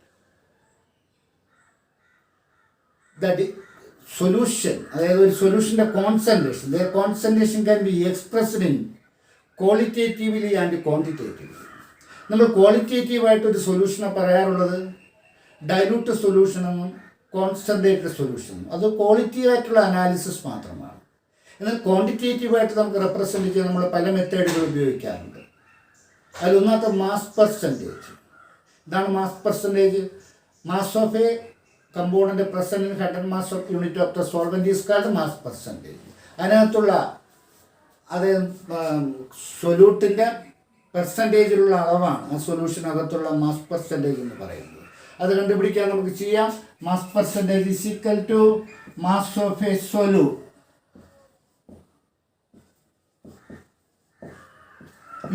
That solution, അതായത് ഒരു സൊല്യൂഷൻ്റെ concentration, their concentration can be expressed in qualitatively and quantitatively. നമ്മൾ ക്വാളിറ്റേറ്റീവായിട്ടൊരു സൊല്യൂഷനെ പറയാറുള്ളത് dilute solution എന്നും concentrated solution എന്നും. അത് ക്വാളിറ്റീവായിട്ടുള്ള analysis മാത്രമാണ്. എന്നാൽ ക്വാണ്ടിറ്റേറ്റീവായിട്ട് നമുക്ക് റെപ്രസെൻറ്റ് ചെയ്യാൻ നമ്മൾ പല മെത്തേഡുകൾ ഉപയോഗിക്കാറുണ്ട്. അതിലൊന്നാമത്തെ മാസ് പെർസെൻറ്റേജ്. ഇതാണ് mass percentage. Mass of A component present in 100 mass of unit of the solvent is called mass percentage. അതിനകത്തുള്ള അത് സൊല്യൂട്ടിൻ്റെ പെർസെൻറ്റേജിലുള്ള അളവാണ് ആ സൊല്യൂഷനകത്തുള്ള മാസ് പെർസെൻറ്റേജ് എന്ന് പറയുന്നത്. അത് കണ്ടുപിടിക്കാൻ നമുക്ക് ചെയ്യാം. Mass percentage is equal to mass of a solute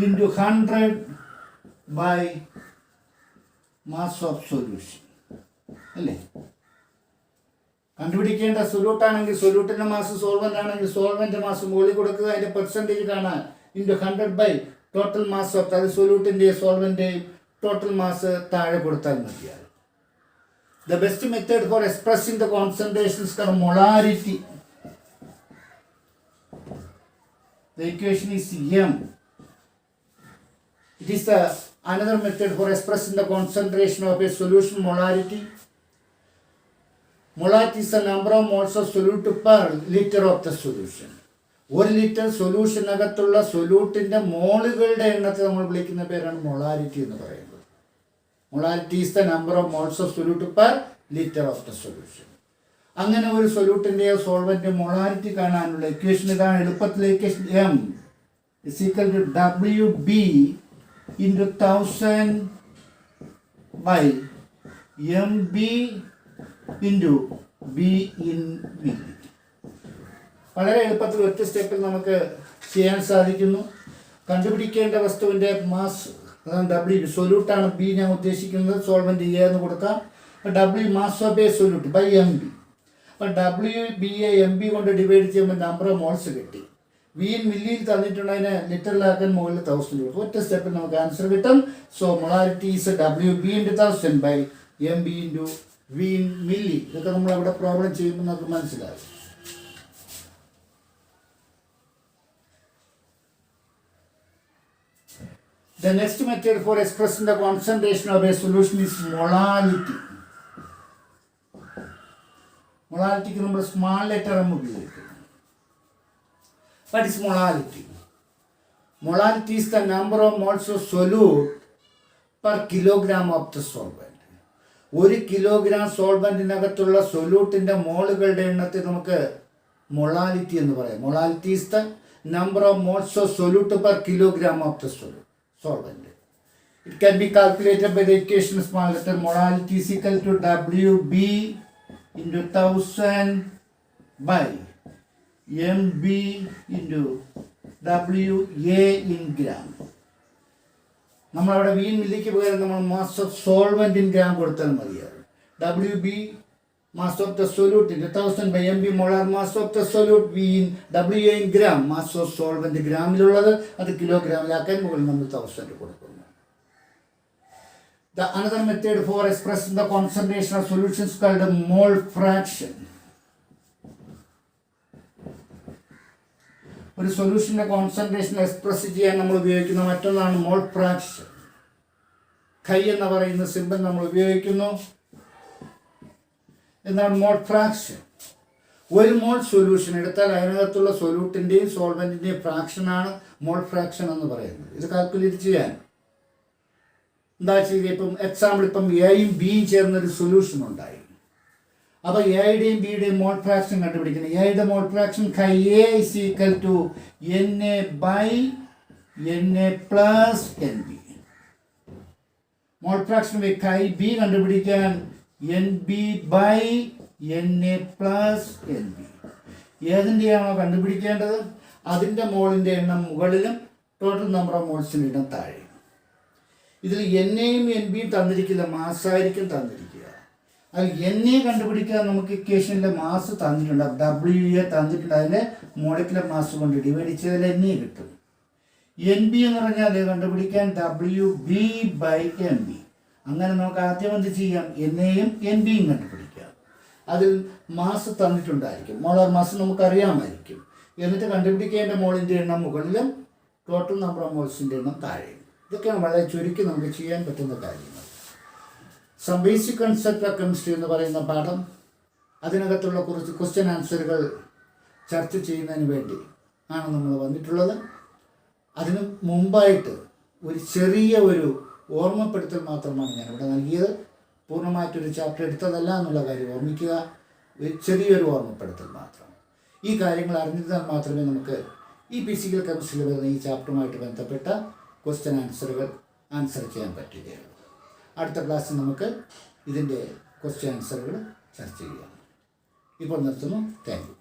into 100 by mass of solution. അല്ലേ? കണ്ടുപിടിക്കേണ്ട സൊല്യൂട്ട് ആണെങ്കിൽ സൊല്യൂട്ടിൻ്റെ മാസ്, സോൾവെൻ്റ് ആണെങ്കിൽ സോൾവെൻ്റ് മാസ് മുകളിൽ കൊടുക്കുക, അതിൻ്റെ പെർസെൻറ്റേജ് കാണാൻ into 100 by total mass of, അത് സൊല്യൂട്ടിൻ്റെയും സോൾവെൻ്റെയും ടോട്ടൽ മാസ് താഴെ കൊടുത്താൽ മതിയാകും. The best method for expressing the concentrations is molarity. The equation is M. It is the another method for expressing the concentration of a solution, molarity. Molarity is the number of moles of solute per liter of the solution. 1 litre സൊല്യൂഷനകത്തുള്ള സൊല്യൂട്ടിൻ്റെ മോളുകളുടെ എണ്ണത്തെ നമ്മൾ വിളിക്കുന്ന പേരാണ് molarity എന്ന് പറയുന്നത്. Molarity is the number of moles of solute per litre of the solution. അങ്ങനെ ഒരു സൊല്യൂട്ടിൻ്റെയോ solvent molarity കാണാനുള്ള ഇക്വേഷൻ ഇതാണ്. എളുപ്പത്തിലെ equation M is equal to WB into 1000 by MB into B in milli. വളരെ എളുപ്പത്തിൽ ഒറ്റ സ്റ്റെപ്പിൽ നമുക്ക് ചെയ്യാൻ സാധിക്കുന്നു. കണ്ടുപിടിക്കേണ്ട വസ്തുവിൻ്റെ മാസ്, അതാണ് W. സൊല്യൂട്ടാണ് B ഞാൻ ഉദ്ദേശിക്കുന്നത്, സോൾവെൻ്റ് A എന്ന് കൊടുക്കാം. അപ്പോൾ W mass of a solute by MB. അപ്പോൾ WB MB കൊണ്ട് ഡിവൈഡ് ചെയ്യുമ്പോൾ നമ്പർ ഓഫ് മോൾസ് കിട്ടി. V in മില്ലിയിൽ തന്നിട്ടുണ്ടതിന് ലിറ്ററിലാക്കാൻ മുകളിൽ 1000 രൂപ. ഒറ്റ സ്റ്റെപ്പിൽ നമുക്ക് ആൻസർ കിട്ടും. So molarity is WB into 1000 by MB into V in milli. ഇതൊക്കെ നമ്മൾ അവിടെ പ്രോബ്ലം ചെയ്യുമ്പോൾ നമുക്ക് മനസ്സിലാകും. The next method for expressing the concentration of a solution is molality. Molality ക്ക് നമ്മൾ സ്മാൾ ലെറ്റർ M ഉപയോഗിക്കുന്നു. What is molality? Molality is the number of moles of solute per kilogram of the solvent. 1 kilogram സോൾവെൻറ്റിനകത്തുള്ള സൊല്യൂട്ടിൻ്റെ മോളുകളുടെ എണ്ണത്തെ നമുക്ക് molality എന്ന് പറയാം. Molality is the number of moles of solute per kilogram of the solvent. It can be calculated by the equation small letter molality is equal to WB into 1000 by MB into WA in gram. നമ്മളവിടെ V in മില്ലിക്ക് പകരം നമ്മൾ mass of solvent in gram കൊടുത്താൽ മതിയാകും. WB mass of the solute in 1000 by MB molar mass of the solute, V in WA in gram mass of solvent ഗ്രാമിലുള്ളത് അത് കിലോഗ്രാമിലാക്കാൻ മുകളിൽ നമ്മൾ 1000 കൊടുക്കുന്നു. The another method for expressing the concentration of solutions called mole fraction. ഒരു സൊല്യൂഷൻ്റെ concentration express ചെയ്യാൻ നമ്മൾ ഉപയോഗിക്കുന്ന മറ്റൊന്നാണ് മോൾ ഫ്രാക്ഷൻ. ഖൈ എന്ന് പറയുന്ന സിമ്പിൾ നമ്മൾ ഉപയോഗിക്കുന്നു. എന്താണ് മോൾ ഫ്രാക്ഷൻ? ഒരു മോൾ സൊല്യൂഷൻ എടുത്താൽ അതിനകത്തുള്ള സൊല്യൂട്ടിൻ്റെയും സോൾവെൻറ്റിൻ്റെയും ഫ്രാക്ഷനാണ് മോൾ ഫ്രാക്ഷൻ എന്ന് പറയുന്നത്. ഇത് കാൽക്കുലേറ്റ് ചെയ്യാൻ എന്താ ചെയ്യുക? ഇപ്പം എക്സാമ്പിൾ, ഇപ്പം എയും ബിയും ചേർന്നൊരു സൊല്യൂഷൻ ഉണ്ടായി. അപ്പോൾ എയുടെയും ബിയുടെയും മോൾ ഫ്രാക്ഷൻ കണ്ടുപിടിക്കണം. എയുടെ mole fraction chi A is equal to NA by NA plus NB. Mole fraction chi B കണ്ടുപിടിക്കാൻ NB by NA plus NB. ഏതിൻ്റെയാണോ കണ്ടുപിടിക്കേണ്ടത് അതിൻ്റെ മോളിൻ്റെ എണ്ണം മുകളിലും ടോട്ടൽ നമ്പർ ഓഫ് മോൾസിൻ്റെ എണ്ണം താഴെയും. ഇതിൽ NAയും NBയും തന്നിരിക്കില്ല, മാസ്സായിരിക്കും തന്നിരിക്കുക. അത് NA കണ്ടുപിടിക്കാൻ നമുക്ക് ഇക്വേഷനിലെ മാസ് തന്നിട്ടുണ്ട്, WA തന്നിട്ടുണ്ട്. അതിൻ്റെ മോളിക്കുലർ മാസ് കൊണ്ട് ഡിവൈഡ് ചെയ്താൽ NA കിട്ടും. NB എന്ന് പറഞ്ഞാൽ കണ്ടുപിടിക്കാൻ WB ബൈ MB. അങ്ങനെ നമുക്ക് ആദ്യം എന്ത് ചെയ്യാം? NAയും NBയും കണ്ടുപിടിക്കാം. അതിൽ മാസ് തന്നിട്ടുണ്ടായിരിക്കും, മോളാർ മാസ് നമുക്കറിയാമായിരിക്കും. എന്നിട്ട് കണ്ടുപിടിക്കേണ്ട മോളിൻ്റെ എണ്ണം മുകളിലും ടോട്ടൽ നമ്പർ ഓഫ് മോൾസിൻ്റെ എണ്ണം താഴെയും. ഇതൊക്കെയാണ് വളരെ ചുരുക്കി നമുക്ക് ചെയ്യാൻ പറ്റുന്ന കാര്യങ്ങൾ. Some basic concept of chemistry എന്ന് പറയുന്ന പാഠം, അതിനകത്തുള്ള കുറച്ച് ക്വസ്റ്റ്യൻ ആൻസറുകൾ ചർച്ച ചെയ്യുന്നതിന് വേണ്ടി ആണ് നമ്മൾ വന്നിട്ടുള്ളത്. അതിന് മുമ്പായിട്ട് ഒരു ചെറിയ ഒരു ഓർമ്മപ്പെടുത്തൽ മാത്രമാണ് ഞാനിവിടെ നൽകിയത്. പൂർണ്ണമായിട്ടൊരു ചാപ്റ്റർ എടുത്തതല്ല എന്നുള്ള കാര്യം ഓർമ്മിക്കുക. ഒരു ചെറിയൊരു ഓർമ്മപ്പെടുത്തൽ മാത്രം. ഈ കാര്യങ്ങൾ അറിഞ്ഞിരുന്നാൽ മാത്രമേ നമുക്ക് ഈ ഫിസിക്കൽ കെമിസ്ട്രിയിൽ വരുന്ന ഈ ചാപ്റ്ററുമായിട്ട് ബന്ധപ്പെട്ട ക്വസ്റ്റ്യൻ ആൻസറുകൾ ആൻസർ ചെയ്യാൻ പറ്റുകയുള്ളൂ. അടുത്ത ക്ലാസ്സിൽ നമുക്ക് ഇതിൻ്റെ ക്വസ്റ്റ്യൻ ആൻസറുകൾ ചർച്ച ചെയ്യാം. ഇപ്പോൾ നിർത്തുന്നു. Thank you.